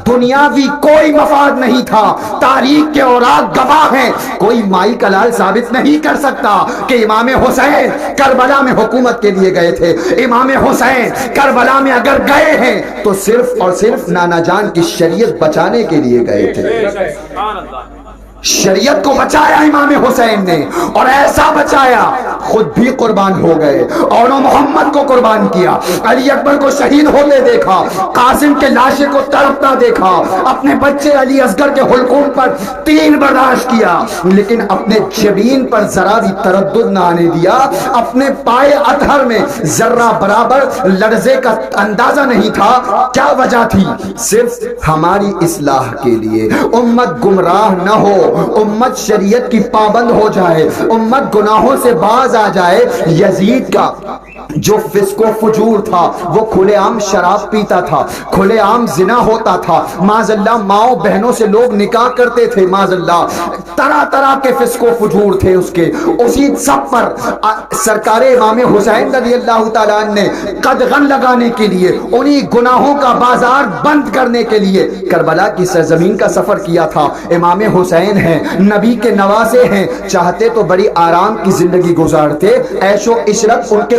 دنیاوی کوئی مفاد نہیں تھا۔ تاریخ کے اوراق گواہ ہیں، کوئی مائی کا لال ثابت نہیں کر سکتا کہ امام حسین کربلا میں حکومت کے لیے گئے تھے۔ امام حسین کربلا میں اگر گئے ہیں تو صرف اور صرف نانا جان کی شریعت بچانے کے لیے گئے تھے۔ شریعت کو بچایا امام حسین نے، اور ایسا بچایا خود بھی قربان ہو گئے، اور محمد کو قربان کیا، علی اکبر کو شہید ہوتے دیکھا، قاسم کے لاشے کو تڑپتا دیکھا، اپنے بچے علی اصغر کے حلقوم پر تین برداشت کیا، لیکن اپنے جبین پر ذرا بھی تردد نہ آنے دیا، اپنے پائے اطہر میں ذرہ برابر لرزے کا اندازہ نہیں تھا۔ کیا وجہ تھی؟ صرف ہماری اصلاح کے لیے، امت گمراہ نہ ہو، امت شریعت کی پابند ہو جائے، امت گناہوں سے باز آ جائے۔ یزید کا جو فسق و فجور تھا وہ کھلے عام شراب پیتا تھا، کھلے عام زنا ہوتا تھا، معاذ اللہ ماؤں بہنوں سے لوگ نکاح کرتے تھے، معاذ اللہ طرح طرح کے فسق و فجور تھے اس کے۔ اسی سب پر سرکار امام حسین رضی اللہ تعالیٰ عنہ نے قدغن لگانے کے لیے، انہی گناہوں کا بازار بند کرنے کے لیے کربلا کی سرزمین کا سفر کیا تھا۔ امام حسین ہیں، نبی کے نواسے ہیں، چاہتے تو بڑی آرام کی زندگی گزارتے، عیش و عشرت ان کے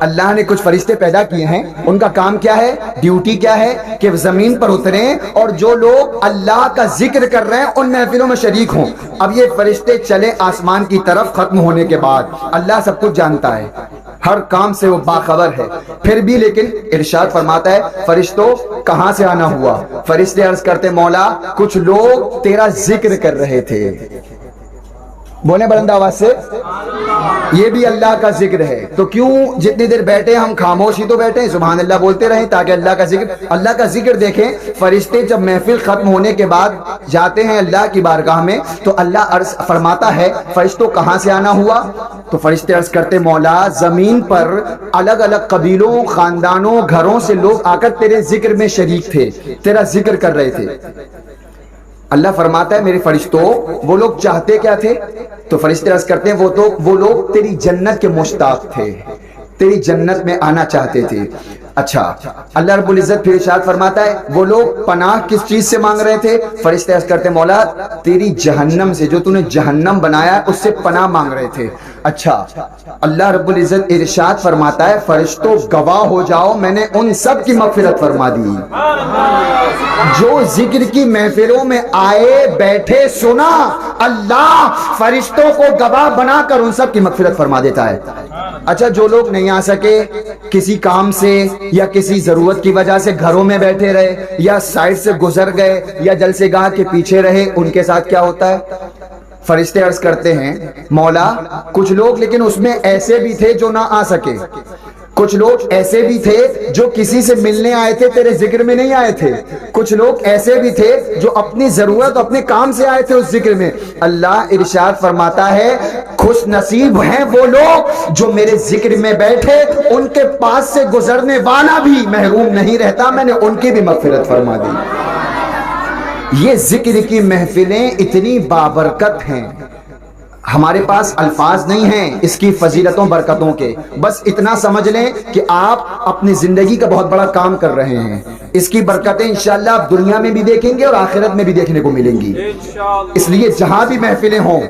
اللہ نے کچھ فرشتے پیدا کیے ہیں، ان کا کام کیا ہے، ڈیوٹی کیا ہے کہ زمین پر اتریں اور جو لوگ اللہ کا ذکر کر رہے ہیں ان محفلوں میں شریک ہوں۔ اب یہ فرشتے چلے آسمان کی طرف ختم ہونے کے بعد، اللہ سب کچھ جانتا ہے، ہر کام سے وہ باخبر ہے، پھر بھی لیکن ارشاد فرماتا ہے فرشتوں کہاں سے آنا ہوا؟ فرشتے عرض کرتے مولا کچھ لوگ تیرا ذکر کر رہے تھے۔ بولیں بلند آواز سے، یہ بھی اللہ کا ذکر ہے، تو کیوں جتنی دیر بیٹھے ہم خاموش ہی تو بیٹھے ہیں، سبحان اللہ بولتے رہیں تاکہ اللہ کا ذکر دیکھیں۔ فرشتے جب محفل ختم ہونے کے بعد جاتے ہیں اللہ کی بارگاہ میں تو اللہ عرض فرماتا ہے فرشتوں کہاں سے آنا ہوا؟ تو فرشتے عرض کرتے مولا زمین پر الگ الگ قبیلوں، خاندانوں، گھروں سے لوگ آ کر تیرے ذکر میں شریک تھے، تیرا ذکر کر رہے تھے۔ اللہ فرماتا ہے میرے فرشتوں وہ لوگ چاہتے کیا تھے؟ تو فرشتے عرض کرتے ہیں وہ لوگ تیری جنت کے مشتاق تھے، تیری جنت میں آنا چاہتے تھے۔ اچھا اللہ رب العزت پھر ارشاد فرماتا ہے وہ لوگ پناہ کس چیز سے مانگ رہے تھے؟ فرشتے عرض کرتے مولا تیری جہنم سے، جو تو نے جہنم بنایا اس سے پناہ مانگ رہے تھے۔ اچھا اللہ رب العزت ارشاد فرماتا ہے فرشتوں گواہ ہو جاؤ میں نے ان سب کی مغفرت فرما دی جو ذکر کی محفلوں میں آئے بیٹھے سنا، اللہ فرشتوں کو گواہ بنا کر ان سب کی مغفرت فرما دیتا ہے۔ اچھا جو لوگ نہیں آ سکے کسی کام سے یا کسی ضرورت کی وجہ سے گھروں میں بیٹھے رہے یا سائڈ سے گزر گئے یا جلسے گاہ کے پیچھے رہے، ان کے ساتھ کیا ہوتا ہے؟ فرشتے عرض کرتے ہیں مولا کچھ لوگ لیکن اس میں ایسے بھی تھے جو نہ آ سکے، کچھ لوگ ایسے بھی تھے جو کسی سے ملنے آئے تھے تیرے ذکر میں نہیں آئے تھے، کچھ لوگ ایسے بھی تھے جو اپنی ضرورت اپنے کام سے آئے تھے اس ذکر میں۔ اللہ ارشاد فرماتا ہے خوش نصیب ہیں وہ لوگ جو میرے ذکر میں بیٹھے، ان کے پاس سے گزرنے والا بھی محروم نہیں رہتا، میں نے ان کی بھی مغفرت فرما دی۔ یہ ذکر کی محفلیں اتنی بابرکت ہیں، ہمارے پاس الفاظ نہیں ہیں اس کی فضیلتوں برکتوں کے، بس اتنا سمجھ لیں کہ آپ اپنی زندگی کا بہت بڑا کام کر رہے ہیں، اس کی برکتیں انشاءاللہ آپ دنیا میں بھی دیکھیں گے اور آخرت میں بھی دیکھنے کو ملیں گی۔ اس لیے جہاں بھی محفلیں ہوں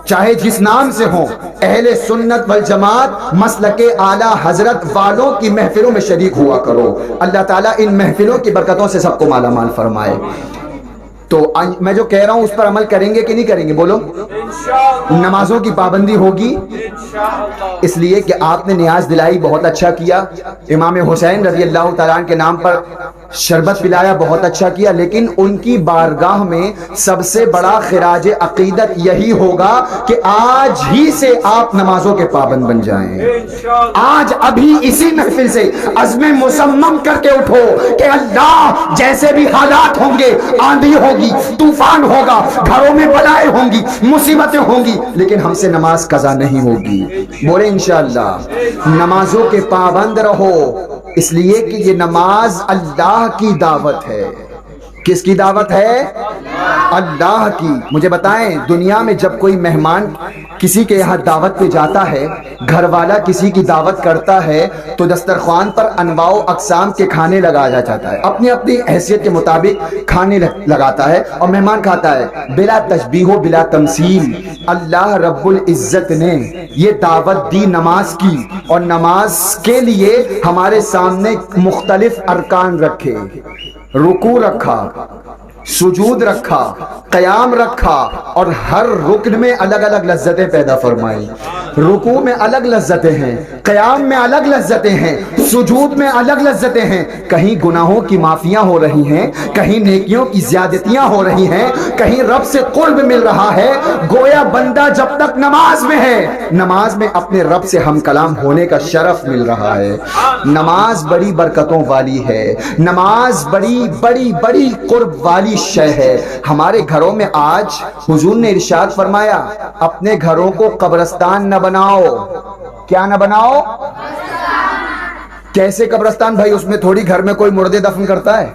چاہے جس نام سے ہوں، اہل سنت والجماعت مسلک اعلیٰ حضرت والوں کی محفلوں میں شریک ہوا کرو، اللہ تعالیٰ ان محفلوں کی برکتوں سے سب کو مالا مال فرمائے۔ تو میں جو کہہ رہا ہوں اس پر عمل کریں گے کہ نہیں کریں گے؟ بولو۔ نمازوں کی پابندی ہوگی، اس لیے کہ آپ نے نیاز دلائی بہت اچھا کیا، امام حسین رضی اللہ تعالیٰ عنہ کے نام پر شربت پلایا بہت اچھا کیا، لیکن ان کی بارگاہ میں سب سے بڑا خراج عقیدت یہی ہوگا کہ آج ہی سے آپ نمازوں کے پابند بن جائیں۔ آج ابھی اسی محفل سے عزم مصمم کر کے اٹھو کہ اللہ جیسے بھی حالات ہوں گے، آندھی ہوگی، طوفان ہوگا، گھروں میں بلائیں ہوں گی، مصیبتیں ہوں گی، لیکن ہم سے نماز قضا نہیں ہوگی۔ بولے انشاءاللہ نمازوں کے پابند رہو، اس لیے کہ یہ نماز اللہ کی دعوت ہے۔ کس کی دعوت ہے؟ اللہ کی۔ مجھے بتائیں دنیا میں جب کوئی مہمان کسی کے یہاں دعوت پہ جاتا ہے، گھر والا کسی کی دعوت کرتا ہے تو دسترخوان پر انواع و اقسام کے کھانے لگایا جاتا ہے، اپنی اپنی حیثیت کے مطابق کھانے لگاتا ہے اور مہمان کھاتا ہے بلا تشبیہ و بلا تمثیل۔ اللہ رب العزت نے یہ دعوت دی نماز کی، اور نماز کے لیے ہمارے سامنے مختلف ارکان رکھے، رکوع رکھا، سجود رکھا، قیام رکھا، اور ہر رکن میں الگ الگ لذتیں پیدا فرمائی۔ رکوع میں الگ لذتیں ہیں، قیام میں الگ لذتیں ہیں، سجود میں الگ لذتیں ہیں۔ کہیں گناہوں کی معافیاں ہو رہی ہیں، کہیں نیکیوں کی زیادتیاں ہو رہی ہیں، کہیں رب سے قرب مل رہا ہے۔ گویا بندہ جب تک نماز میں ہے، نماز میں اپنے رب سے ہم کلام ہونے کا شرف مل رہا ہے۔ نماز بڑی برکتوں والی ہے، نماز بڑی بڑی بڑی قرب والی شے ہے۔ ہمارے گھروں میں آج حضور نے ارشاد فرمایا اپنے گھروں کو قبرستان نہ بناؤ۔ کیا نہ بناؤ؟ کیسے قبرستان بھائی؟ اس میں تھوڑی گھر میں کوئی مردے دفن کرتا ہے؟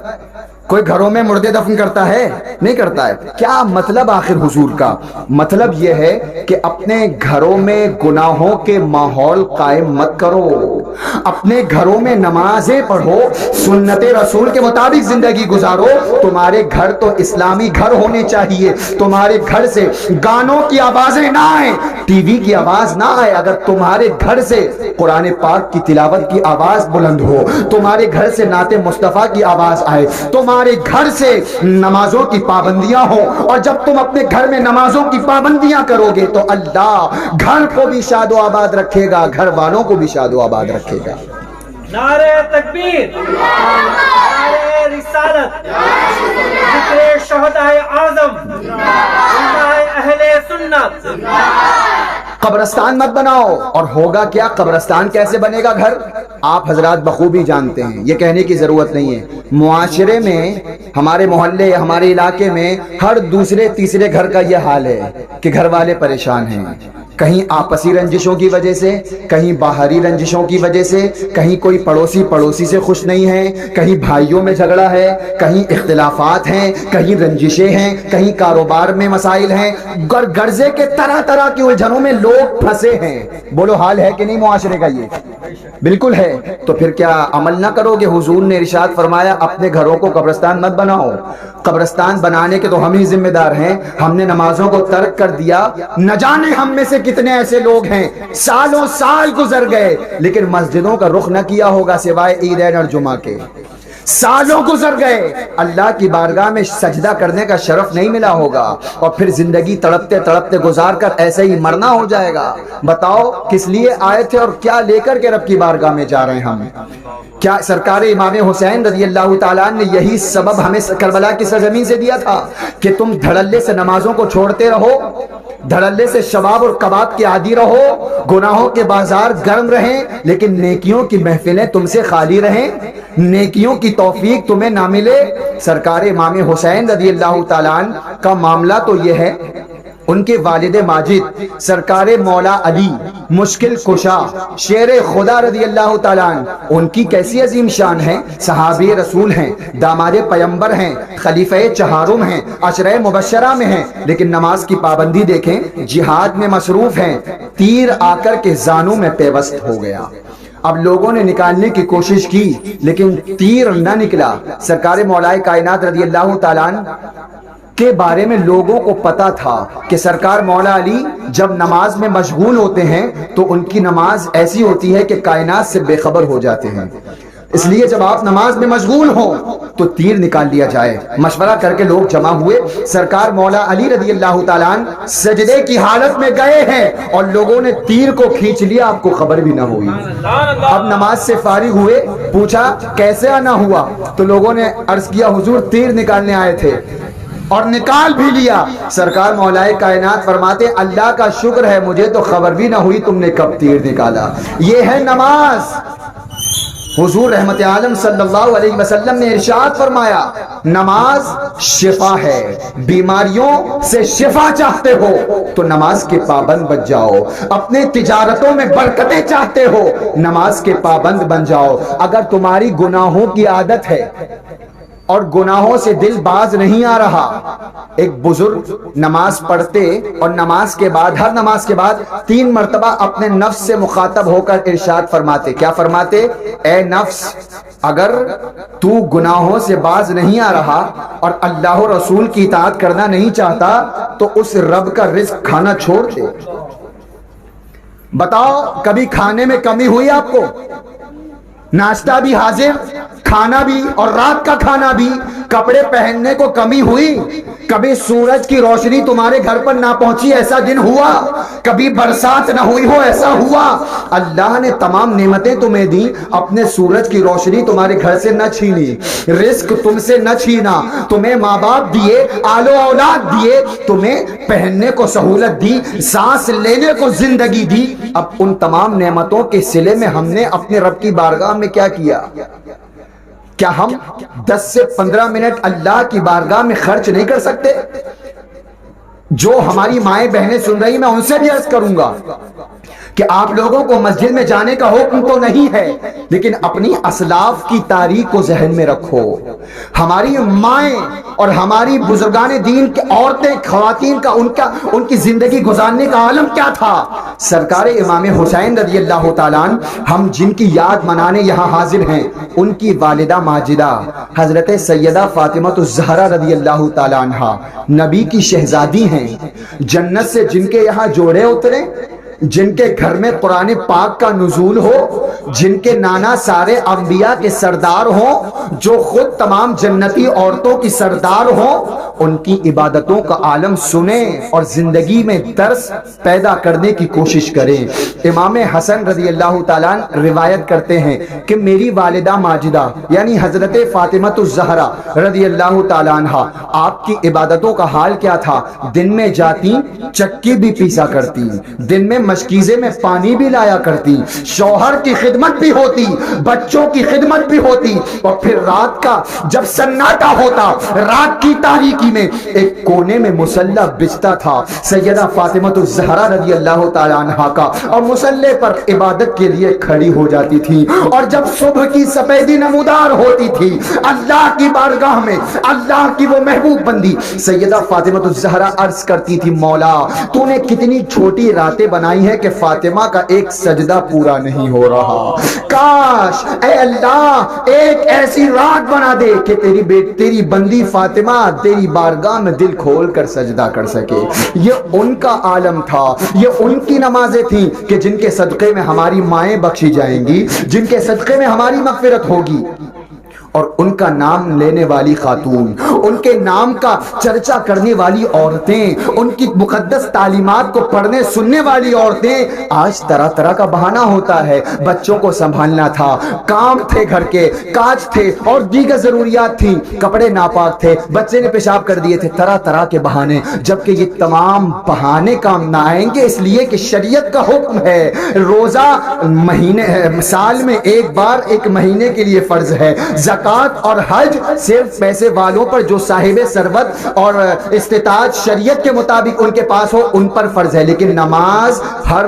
کوئی گھروں میں مردے دفن کرتا ہے؟ نہیں کرتا ہے۔ کیا مطلب آخر حضور کا؟ مطلب یہ ہے کہ اپنے گھروں میں گناہوں کے ماحول قائم مت کرو۔ اپنے گھروں میں نمازیں پڑھو, سنت رسول کے مطابق زندگی گزارو. تمہارے گھر تو اسلامی گھر ہونے چاہیے. تمہارے گھر سے گانوں کی آوازیں نہ آئیں, ٹی وی کی آواز نہ آئے. اگر تمہارے گھر سے قرآن پاک کی تلاوت کی آواز بلند ہو, تمہارے گھر سے نعت مصطفیٰ کی آواز آئے, تمہارے گھر سے نمازوں کی پابندیاں ہو, اور جب تم اپنے گھر میں نمازوں کی پابندیاں کرو گے تو اللہ گھر کو بھی شاد و آباد رکھے گا, گھر والوں کو بھی شاد و آباد رکھے گا. نعرہ تکبیر, نعرہ رسالت, ذکر شہدائے اعظم, علماء اہل سنت. قبرستان مت بناؤ. اور ہوگا کیا, قبرستان کیسے بنے گا گھر, آپ حضرات بخوبی جانتے ہیں, یہ کہنے کی ضرورت نہیں ہے. معاشرے میں, ہمارے محلے, ہمارے علاقے میں ہر دوسرے تیسرے گھر کا یہ حال ہے کہ گھر والے پریشان ہیں. کہیں آپسی رنجشوں کی وجہ سے, کہیں باہری رنجشوں کی وجہ سے, کہیں کوئی پڑوسی سے خوش نہیں ہے, کہیں بھائیوں میں جھگڑا ہے, کہیں اختلافات ہیں, کہیں رنجشیں ہیں, کہیں کاروبار میں مسائل ہیں, غرضے کے طرح طرح کی الجھنوں میں لوگ پھنسے ہیں. بولو حال ہے کہ نہیں معاشرے کا یہ؟ بالکل ہے. تو پھر کیا عمل نہ کرو گے؟ حضور نے ارشاد فرمایا اپنے گھروں کو قبرستان مت بناؤ. قبرستان بنانے کے تو ہم ہی ذمہ دار ہیں. ہم نے نمازوں کو ترک کر دیا. نہ جانے ہم میں سے کتنے ایسے لوگ ہیں سالوں سال گزر گئے لیکن مسجدوں کا رخ نہ کیا ہوگا سوائے عیدین اور جمعہ کے. سالوں گزر گئے, اللہ کی بارگاہ میں سجدہ کرنے کا شرف نہیں ملا ہوگا, اور پھر زندگی تڑپتے تڑپتے گزار کر ایسے ہی مرنا ہو جائے گا. بتاؤ کس لیے آئے تھے اور کیا لے کر کے رب کی بارگاہ میں جا رہے ہیں ہم؟ کیا سرکار امام حسین رضی اللہ تعالیٰ نے یہی سبب ہمیں کربلا کی سرزمین سے دیا تھا کہ تم دھڑلے سے نمازوں کو چھوڑتے رہو, دھڑلے سے شباب اور کباب کے عادی رہو, گناہوں کے بازار گرم رہیں لیکن نیکیوں کی محفلیں تم سے خالی رہیں, نیکیوں کی توفیق تمہیں نہ ملے؟ سرکار امام حسین رضی اللہ تعالیٰ کا معاملہ تو یہ ہے, ان کے والد ماجد سرکار مولا علی مشکل کشا شیر خدا رضی اللہ تعالیٰ ان کی کیسی عظیم شان ہے. صحابی رسول ہیں, داماد پیمبر ہیں, خلیفہ چہارم ہیں, عشرہ مبشرہ میں ہیں, لیکن نماز کی پابندی دیکھیں, جہاد میں مصروف ہیں. تیر آ کر کے زانوں میں پیوست ہو گیا. اب لوگوں نے نکالنے کی کوشش کی لیکن تیر نہ نکلا. سرکار مولا کائنات رضی اللہ تعالیٰ کے بارے میں لوگوں کو پتا تھا کہ سرکار مولا علی جب نماز میں مشغول ہوتے ہیں تو ان کی نماز ایسی ہوتی ہے کہ کائنات سے بے خبر ہو جاتے ہیں. اس لیے جب آپ نماز میں مشغول ہوں تو تیر نکال لیا جائے. مشورہ کر کے لوگ جمع ہوئے, سرکار مولا علی رضی اللہ تعالیٰ سجدے کی حالت میں گئے ہیں اور لوگوں نے تیر کو کھینچ لیا, آپ کو خبر بھی نہ ہوئی. اب نماز سے فارغ ہوئے, پوچھا کیسے آنا ہوا, تو لوگوں نے عرض کیا حضور تیر نکالنے آئے تھے, اور نکال بھی لیا. سرکار مولا کائنات فرماتے اللہ کا شکر ہے مجھے تو خبر بھی نہ ہوئی تم نے کب تیر نکالا. یہ ہے نماز. حضور رحمت عالم صلی اللہ علیہ وسلم نے ارشاد فرمایا نماز شفا ہے. بیماریوں سے شفا چاہتے ہو تو نماز کے پابند بن جاؤ. اپنے تجارتوں میں برکتیں چاہتے ہو نماز کے پابند بن جاؤ. اگر تمہاری گناہوں کی عادت ہے اور گناہوں سے دل باز نہیں آ رہا, ایک بزرگ نماز پڑھتے اور نماز کے بعد, ہر نماز کے بعد 3 مرتبہ اپنے نفس سے مخاطب ہو کر ارشاد فرماتے. کیا فرماتے؟ اے نفس, اگر تو گناہوں سے باز نہیں آ رہا اور اللہ و رسول کی اطاعت کرنا نہیں چاہتا تو اس رب کا رزق کھانا چھوڑ دے. بتاؤ کبھی کھانے میں کمی ہوئی آپ کو؟ ناشتہ بھی حاضر, کھانا بھی, اور رات کا کھانا بھی, کپڑے پہننے کو کمی ہوئی؟ کبھی سورج کی روشنی تمہارے گھر پر نہ پہنچی ایسا دن ہوا؟ کبھی برسات نہ ہوئی ہو ایسا ہوا؟ اللہ نے تمام نعمتیں تمہیں دی, اپنے سورج کی روشنی تمہارے گھر سے نہ چھینی, رزق تم سے نہ چھینا, تمہیں ماں باپ دیے, آل و اولاد دیے, تمہیں پہننے کو سہولت دی, سانس لینے کو زندگی دی. اب ان تمام نعمتوں کے صلے میں ہم نے اپنے رب کی بارگاہ میں کیا کیا؟ کیا ہم 10 سے 15 منٹ اللہ کی بارگاہ میں خرچ نہیں کر سکتے؟ جو ہماری مائیں بہنیں سن رہی، میں ان سے بھی عرض کروں گا کہ آپ لوگوں کو مسجد میں جانے کا حکم تو نہیں ہے، لیکن اپنی اسلاف کی تاریخ کو ذہن میں رکھو۔ ہماری مائیں اور ہماری بزرگان دین کے عورتیں، خواتین کا ان کی زندگی گزارنے کا عالم کیا تھا۔ سرکار امام حسین رضی اللہ تعالیٰ عنہ، ہم جن کی یاد منانے یہاں حاضر ہیں، ان کی والدہ ماجدہ حضرت سیدہ فاطمہ الزہرا رضی اللہ تعالیٰ عنہ نبی کی شہزادی ہیں۔ جنت سے جن کے یہاں جوڑے اترے، جن کے گھر میں قرآن پاک کا نزول ہو، جن کے نانا سارے انبیاء کے سردار ہوں، جو خود تمام جنتی عورتوں کی سردار ہوں، ان کی عبادتوں کا عالم سنیں اور زندگی میں درس پیدا کرنے کی کوشش کریں۔ امام حسن رضی اللہ تعالیٰ روایت کرتے ہیں کہ میری والدہ ماجدہ یعنی حضرت فاطمہ الزہرا رضی اللہ تعالیٰ عنہ، آپ کی عبادتوں کا حال کیا تھا؟ دن میں جاتی چکی بھی پیسا کرتی، دن میں مشکیزے میں پانی بھی لایا کرتی، شوہر کی خدمت بھی ہوتی، بچوں کی خدمت بھی ہوتی، اور پھر رات کا جب سناٹا ہوتا، رات کی تاریکی میں ایک کونے میں مصلی بچتا تھا سیدہ فاطمہ الزہرا رضی اللہ تعالیٰ عنہ کا، اور مصلی پر عبادت کے لیے کھڑی ہو جاتی تھی، اور جب صبح کی سفیدی نمودار ہوتی تھی اللہ کی بارگاہ میں، اللہ کی وہ محبوب بندی سیدہ فاطمہ الزہرا عرض کرتی تھی، مولا تو نے کتنی چھوٹی راتیں بنائی ہے کہ فاطمہ کا ایک سجدہ پورا نہیں ہو رہا، کاش اے اللہ ایک ایسی رات بنا دے کہ تیری بندی فاطمہ تیری بارگاہ میں دل کھول کر سجدہ کر سکے۔ یہ ان کا عالم تھا، یہ ان کی نمازیں تھیں کہ جن کے صدقے میں ہماری مائیں بخشی جائیں گی، جن کے صدقے میں ہماری مغفرت ہوگی، اور ان کا نام لینے والی خاتون، ان کے نام کا چرچا کرنے والی عورتیں، ان کی مقدس تعلیمات کو پڑھنے سننے والی عورتیں، آج طرح طرح کا بہانہ ہوتا ہے، بچوں کو سنبھالنا تھا، کام تھے گھر کے، کاج تھے اور دیگر ضروریات تھیں، کپڑے ناپاک تھے، بچے نے پیشاب کر دیے تھے، طرح طرح کے بہانے، جبکہ یہ تمام بہانے کام نہ آئیں گے، اس لیے کہ شریعت کا حکم ہے روزہ سال میں ایک بار ایک مہینے کے لیے فرض ہے، زکوٰۃ اور حج صرف پیسے والوں پر جو صاحب ثروت اور استطاعت شریعت کے مطابق ان کے پاس ہو ان پر فرض ہے، لیکن نماز ہر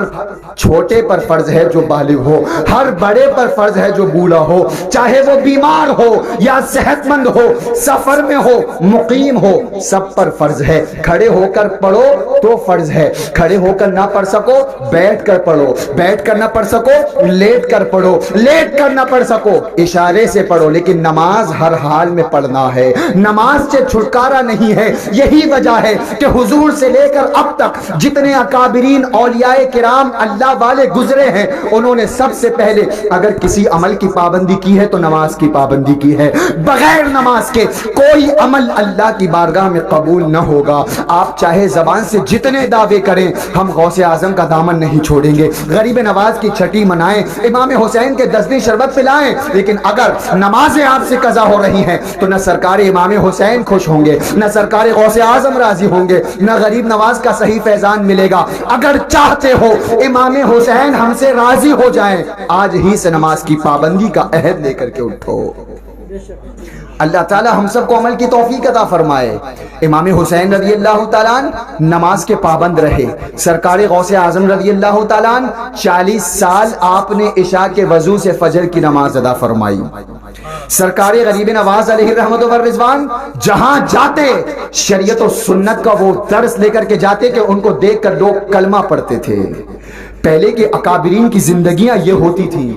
چھوٹے پر فرض ہے جو بالغ ہو، ہر بڑے پر فرض ہے جو بوڑھا ہو، چاہے وہ بیمار ہو یا صحت مند ہو، سفر میں ہو مقیم ہو، سب پر فرض ہے۔ کھڑے ہو کر پڑھو تو فرض ہے، کھڑے ہو کر نہ پڑھ سکو بیٹھ کر پڑھو، بیٹھ کر نہ پڑھ سکو لیٹ کر پڑھو، لیٹ کر نہ پڑھ سکو اشارے سے پڑھو، لیکن نماز ہر حال میں پڑھنا ہے، نماز سے چھٹکارا نہیں ہے۔ یہی وجہ ہے کہ حضور سے لے کر اب تک جتنے اکابرین اولیاء کرام اللہ والے گزرے ہیں، انہوں نے سب سے پہلے اگر کسی عمل کی پابندی کی ہے تو نماز کی پابندی کی ہے۔ بغیر نماز کے کوئی عمل اللہ کی بارگاہ میں قبول نہ ہوگا۔ آپ چاہے زبان سے جتنے دعوے کریں، ہم غوث اعظم کا دامن نہیں چھوڑیں گے، غریب نواز کی چھٹی منائیں، امام حسین کے 10 دن شربت پلائیں، لیکن اگر نمازیں آپ سے قضا ہو رہی ہیں تو نہ سرکار امام حسین خوش ہوں گے، نہ سرکار غوث اعظم راضی ہوں گے، نہ غریب نواز کا صحیح فیضان ملے گا۔ اگر چاہتے ہو امام حسین ہم سے راضی ہو جائیں، آج ہی سے نماز کی پابندی کا عہد لے کر کے اٹھو۔ اللہ تعالی ہم سب کو عمل کی توفیق عطا فرمائے۔ امام حسین رضی اللہ تعالیٰ عنہ نماز کے پابند رہے۔ سرکار غوث اعظم رضی اللہ تعالیٰ عنہ 40 سال آپ نے عشاء کے وضو سے فجر کی نماز ادا فرمائی۔ سرکار غریب نواز علیہ الرحمت والرضوان جہاں جاتے شریعت و سنت کا وہ درس لے کر کے جاتے کہ ان کو دیکھ کر لوگ کلمہ پڑھتے تھے۔ پہلے کے اکابرین کی زندگیاں یہ ہوتی تھیں۔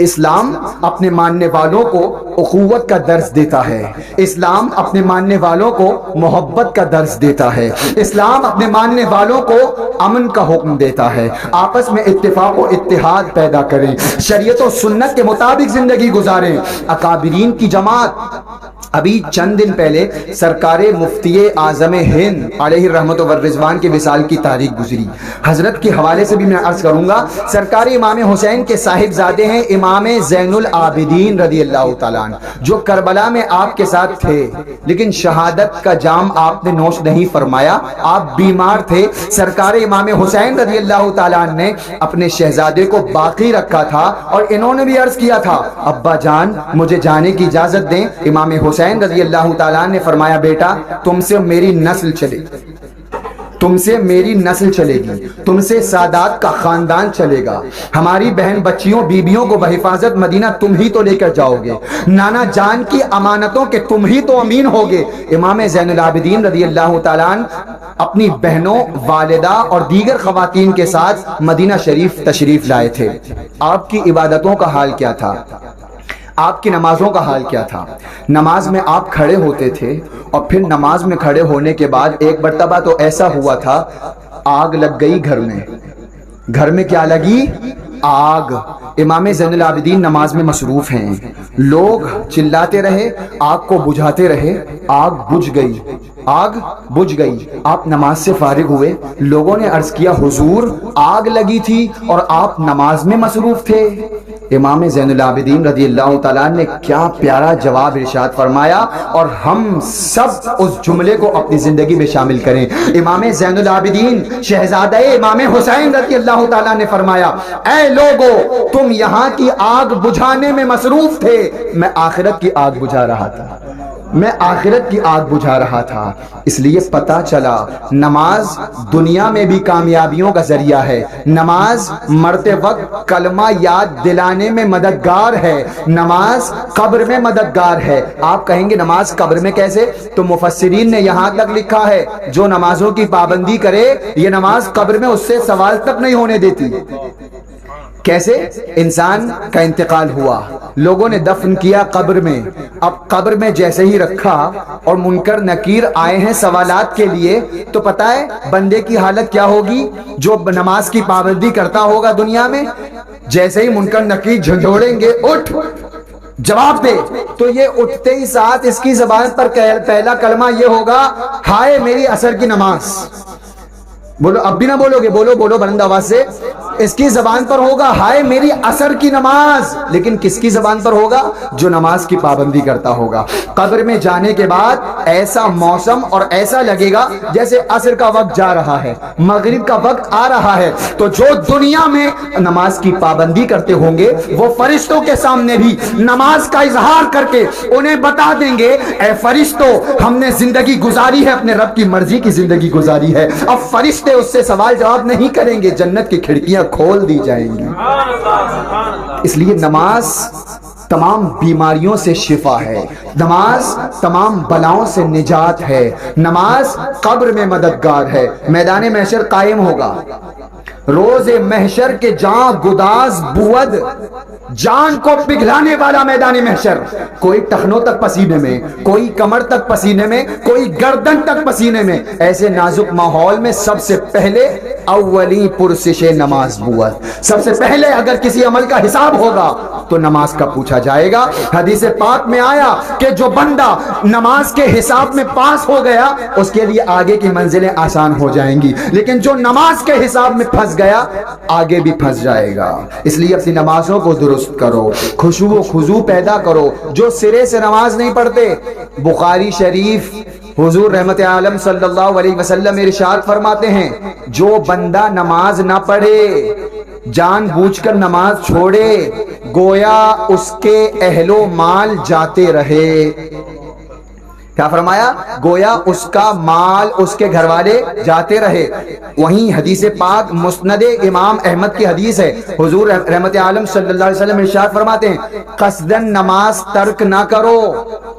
اسلام اپنے ماننے والوں کو اخوت کا درس دیتا ہے، اسلام اپنے ماننے والوں کو محبت کا درس دیتا ہے، اسلام اپنے ماننے والوں کو امن کا حکم دیتا ہے، آپس میں اتفاق و اتحاد پیدا کریں، شریعت و سنت کے مطابق زندگی گزاریں۔ اکابرین کی جماعت ابھی چند دن پہلے سرکار مفتی اعظم ہند علیہ الرحمت والرضوان کے وصال کی تاریخ گزری۔ حضرت کے حوالے سے بھی میں عرض کروں گا، سرکار امام حسین کے صاحبزادے ہیں امام زین العابدین رضی اللہ تعالیٰ عنہ، جو کربلا میں آپ کے ساتھ تھے، لیکن شہادت کا جام آپ نے نوش نہیں فرمایا، آپ بیمار تھے۔ سرکار امام حسین رضی اللہ تعالیٰ عنہ نے اپنے شہزادے کو باقی رکھا تھا، اور انہوں نے بھی عرض کیا تھا ابا جان مجھے جانے کی اجازت دیں۔ امام حسین رضی اللہ تعالیٰ نے فرمایا بیٹا تم سے میری نسل چلے، تم سے میری نسل چلے گی، تم سے سادات کا خاندان چلے گا، ہماری بہن بچیوں بیویوں کو بحفاظت مدینہ تم ہی تو لے کر جاؤ گے، نانا جان کی امانتوں کے تم ہی تو امین ہوگے۔ امام زین العابدین رضی اللہ تعالیٰ عنہ اپنی بہنوں، والدہ اور دیگر خواتین کے ساتھ مدینہ شریف تشریف لائے تھے۔ آپ کی عبادتوں کا حال کیا تھا؟ آپ کی نمازوں کا حال کیا تھا؟ نماز میں آپ کھڑے ہوتے تھے اور پھر نماز میں کھڑے ہونے کے بعد ایک مرتبہ تو ایسا ہوا تھا، آگ لگ گئی گھر میں۔ گھر میں کیا لگی؟ آگ۔ امام زین العابدین نماز میں مصروف ہیں، لوگ چلاتے رہے، آگ کو بجھاتے رہے، آگ بجھ گئی، آگ بجھ گئی۔ آپ نماز سے فارغ ہوئے، لوگوں نے عرض کیا حضور آگ لگی تھی اور آپ نماز میں مصروف تھے۔ امام زین العابدین رضی اللہ تعالیٰ نے کیا پیارا جواب ارشاد فرمایا، اور ہم سب اس جملے کو اپنی زندگی میں شامل کریں۔ امام زین العابدین شہزادہ امام حسین رضی اللہ تعالیٰ نے فرمایا، اے لوگو تم یہاں کی آگ بجھانے میں مصروف تھے، میں آخرت کی آگ بجھا رہا تھا، میں آخرت کی آگ بجھا رہا تھا۔ اس لیے پتا چلا نماز دنیا میں بھی کامیابیوں کا ذریعہ ہے، نماز مرتے وقت کلمہ یاد دلانے میں مددگار ہے، نماز قبر میں مددگار ہے۔ آپ کہیں گے نماز قبر میں کیسے؟ تو مفسرین نے یہاں تک لکھا ہے جو نمازوں کی پابندی کرے یہ نماز قبر میں اس سے سوال تک نہیں ہونے دیتی۔ کیسے؟ انسان کا انتقال ہوا، لوگوں نے دفن کیا قبر میں، اب قبر میں جیسے ہی رکھا اور منکر نکیر آئے ہیں سوالات کے لیے، تو پتہ ہے بندے کی حالت کیا ہوگی جو نماز کی پابندی کرتا ہوگا دنیا میں؟ جیسے ہی منکر نکیر جھنجھوڑیں گے اٹھ جواب دے، تو یہ اٹھتے ہی ساتھ اس کی زبان پر پہلا کلمہ یہ ہوگا، ہائے میری عصر کی نماز۔ بولو، اب بھی نہ بولو گے، بولو بولو بلند آواز سے۔ اس کی زبان پر ہوگا ہائے میری عصر کی نماز، لیکن کس کی زبان پر ہوگا؟ جو نماز کی پابندی کرتا ہوگا۔ قبر میں جانے کے بعد ایسا موسم اور ایسا لگے گا جیسے عصر کا وقت جا رہا ہے، مغرب کا وقت آ رہا ہے۔ تو جو دنیا میں نماز کی پابندی کرتے ہوں گے وہ فرشتوں کے سامنے بھی نماز کا اظہار کر کے انہیں بتا دیں گے، اے فرشتوں ہم نے زندگی گزاری ہے، اپنے رب کی مرضی کی زندگی گزاری ہے۔ اب فرشتے اس سے سوال جواب نہیں کریں گے، جنت کی کھڑکیاں کھول دی جائیں گی۔ اس لیے نماز تمام بیماریوں سے شفا ہے، نماز تمام بلاؤں سے نجات ہے، نماز قبر میں مددگار ہے، میدان محشر قائم ہوگا، روز محشر کے جاں گداز بود، جان کو پگھلانے والا میدان محشر، کوئی ٹخنوں تک پسینے میں، کوئی کمر تک پسینے میں، کوئی گردن تک پسینے میں، ایسے نازک ماحول میں سب سے پہلے اولی پرسش نماز بود، سب سے پہلے اگر کسی عمل کا حساب ہوگا تو نماز کا پوچھا جائے گا۔ حدیث پاک میں آیا کہ جو بندہ نماز کے حساب میں پاس ہو گیا اس کے لیے آگے کی منزلیں آسان ہو جائیں گی، لیکن جو نماز کے حساب میں پھنس گیا آگے بھی پھنس جائے گا۔ اس لیے اپنی نمازوں کو درست کرو، خشوع و خضوع پیدا کرو۔ جو سرے سے نماز نہیں پڑھتے، بخاری شریف حضور رحمت عالم صلی اللہ علیہ وسلم ارشاد فرماتے ہیں، جو بندہ نماز نہ پڑھے، جان بوجھ کر نماز چھوڑے، گویا اس کے اہل و مال جاتے رہے۔ کیا فرمایا؟ گویا اس کا مال، اس کے گھر والے جاتے رہے۔ وہیں حدیث پاک مسند امام احمد کی حدیث ہے، حضور رحمت عالم صلی اللہ علیہ وسلم ارشاد فرماتے ہیں، قصدن نماز ترک نہ کرو،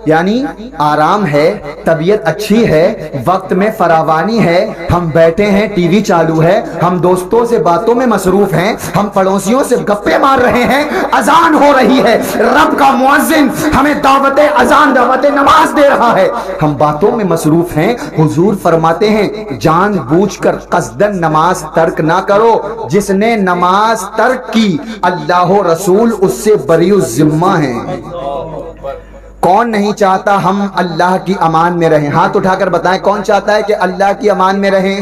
یعنی آرام ہے، طبیعت اچھی ہے، وقت میں فراوانی ہے، ہم بیٹھے ہیں، ٹی وی چالو ہے، ہم دوستوں سے باتوں میں مصروف ہیں، ہم پڑوسیوں سے گپے مار رہے ہیں، اذان ہو رہی ہے، رب کا مؤذن ہمیں دعوت اذان، دعوت نماز دے رہا ہے، ہم باتوں میں مصروف ہیں۔ حضور فرماتے ہیں جان بوجھ کر قصدن نماز ترک نہ کرو، جس نے نماز ترک کی اللہ و رسول اس سے بری الذمہ ہیں۔ کون نہیں چاہتا ہم اللہ کی امان میں رہیں؟ ہاتھ اٹھا کر بتائیں کون چاہتا ہے کہ اللہ کی امان میں رہیں؟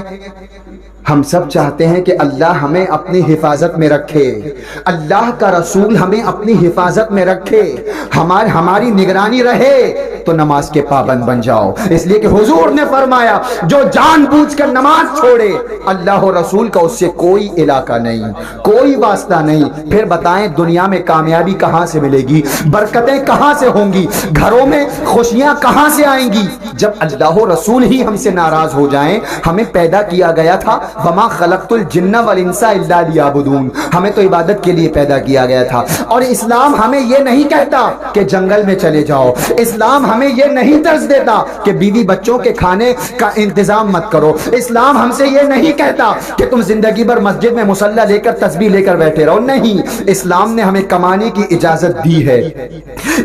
ہم سب چاہتے ہیں کہ اللہ ہمیں اپنی حفاظت میں رکھے، اللہ کا رسول ہمیں اپنی حفاظت میں رکھے، ہماری نگرانی رہے تو نماز کے پابند بن جاؤ۔ اس لیے کہ حضور نے فرمایا جو جان بوجھ کر نماز چھوڑے اللہ و رسول کا اس سے کوئی علاقہ نہیں، کوئی واسطہ نہیں۔ پھر بتائیں دنیا میں کامیابی کہاں سے ملے گی، برکتیں کہاں سے ہوں گی، گھروں میں خوشیاں کہاں سے آئیں گی، جب اللہ و رسول ہی ہم سے ناراض ہو جائیں۔ ہمیں پیدا کیا گیا تھا وما خلقت الجن والانس الا لیعبدون، ہمیں تو عبادت کے لیے پیدا کیا گیا تھا۔ اور اسلام ہمیں یہ نہیں کہتا کہ جنگل میں چلے جاؤ، اسلام ہمیں یہ نہیں درس دیتا کہ بیوی بچوں کے کھانے کا انتظام مت کرو، اسلام ہم سے یہ نہیں کہتا کہ تم زندگی بھر مسجد میں مصلی لے کر تسبیح لے کر بیٹھے رہو، نہیں، اسلام نے ہمیں کمانے کی اجازت دی ہے،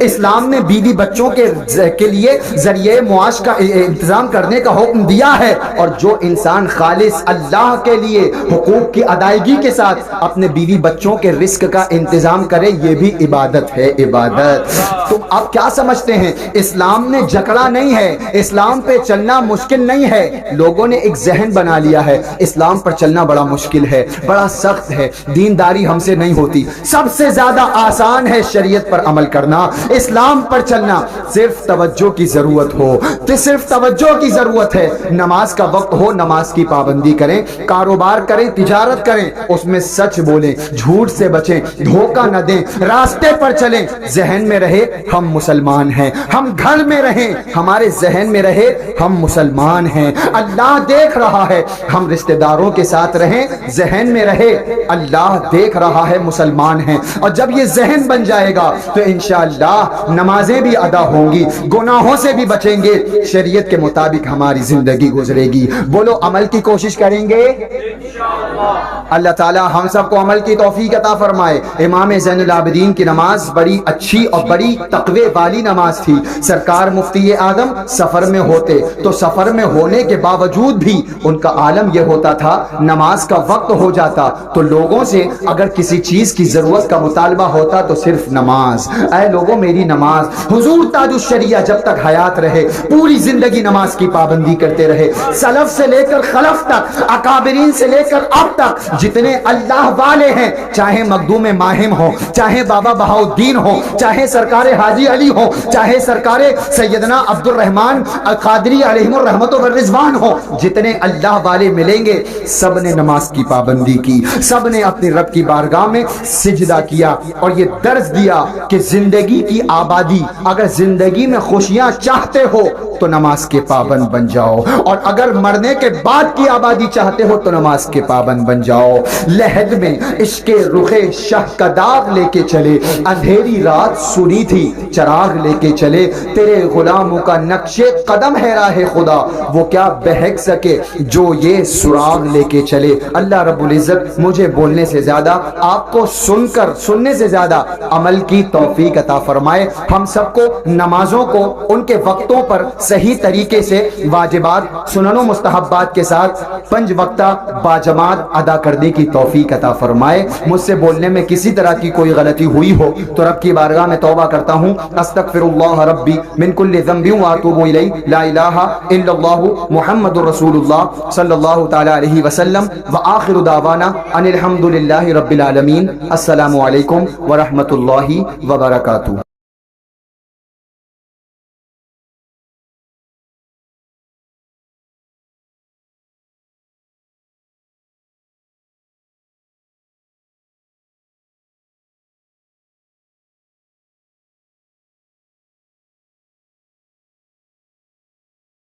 اسلام نے بیوی بچوں کے لیے ذریعے معاش کا انتظام کرنے کا حکم دیا ہے۔ اور جو انسان خالص اللہ کے لیے حقوق کی ادائیگی کے ساتھ اپنے بیوی بچوں کے رزق کا انتظام کرے یہ بھی عبادت ہے، عبادت۔ تم اب کیا سمجھتے ہیں اسلام نے جکڑا نہیں ہے، اسلام پہ چلنا مشکل نہیں ہے۔ لوگوں نے ایک ذہن بنا لیا ہے اسلام پر چلنا بڑا مشکل ہے، بڑا سخت ہے، دینداری ہم سے نہیں ہوتی۔ سب سے زیادہ آسان ہے شریعت پر عمل کرنا، اسلام پر چلنا۔ صرف توجہ کی ضرورت ہو، صرف توجہ کی ضرورت ہے۔ نماز کا وقت ہو نماز کی پابندی کریں، کاروبار کریں، تجارت کریں، اس میں سچ بولیں، جھوٹ سے بچیں، دھوکہ نہ دیں، راستے پر چلیں۔ ذہن میں رہے ہم مسلمان ہیں، ہم گھر میں رہیں ہمارے ذہن میں رہے ہم مسلمان ہیں، اللہ دیکھ رہا ہے۔ ہم رشتہ داروں کے ساتھ رہیں ذہن میں رہے اللہ دیکھ رہا ہے، مسلمان ہیں۔ اور جب یہ ذہن بن جائے گا تو انشاءاللہ نمازیں بھی ادا ہوں گی، گناہوں سے بھی بچیں گے، شریعت کے مطابق ہماری زندگی گزرے گی۔ بولو عمل کی کوشش کریں گے؟ اللہ تعالی ہم سب کو عمل کی توفیق عطا فرمائے۔ امام زین العابدین کی نماز بڑی اچھی اور بڑی تقوی والی نماز تھی۔ سرکار مفتی اعظم سفر میں ہوتے تو سفر میں ہونے کے باوجود بھی ان کا عالم یہ ہوتا تھا نماز کا وقت ہو جاتا تو لوگوں سے اگر کسی چیز کی ضرورت کا مطالبہ ہوتا تو صرف نماز، اے لوگوں میری نماز۔ حضور تاج الشریعہ جب تک حیات رہے پوری زندگی نماز کی پابندی کرتے رہے، سلف سے لے کر خلف تک، اکابرین سے لے کر اب تک جتنے اللہ والے ہیں، چاہے مخدوم ماہم ہو، چاہے بابا بہاؤالدین ہو، چاہے سرکار حاجی علی ہو، چاہے سرکار سیدنا عبد الرحمن قادری علیہ الرحمت والرضوان ہو، جتنے اللہ والے ملیں گے سب نے نماز کی پابندی کی، سب نے اپنے رب کی بارگاہ میں سجدہ کیا اور یہ درس دیا کہ زندگی کی آبادی، اگر زندگی میں خوشیاں چاہتے ہو تو نماز کے پابند بن جاؤ، اور اگر مرنے کے بعد کی آبادی چاہتے ہو تو نماز کے پابند بن جاؤ۔ لحد میں عشق رخ شاہ کا داغ لے کے چلے، اندھیری رات سنی تھی چراغ لے کے چلے، تیرے غلاموں کا نقش قدم ہے راہ خدا، وہ کیا بہک سکے جو یہ سراغ لے کے چلے۔ اللہ رب العزت مجھے بولنے سے زیادہ، آپ کو سننے سے زیادہ عمل کی توفیق عطا فرمائے۔ ہم سب کو نمازوں کو ان کے وقتوں پر صحیح طریقے سے واجبات، سنن و مستحبات کے ساتھ 5 وقتہ باجماعت ادا کرنے کی توفیق عطا فرمائے۔ مجھ سے بولنے میں کسی طرح کی کوئی غلطی ہوئی ہو تو رب کی بارگاہ میں توبہ کرتا ہوں، استغفر اللہ ربی من کل ذنب واتوب الیہ، لا الہ الا اللہ محمد رسول اللہ صلی اللہ تعالی علیہ وسلم، وآخر دعوانا ان الحمد للہ رب العالمین۔ السلام علیکم ورحمۃ اللہ وبرکاتہ۔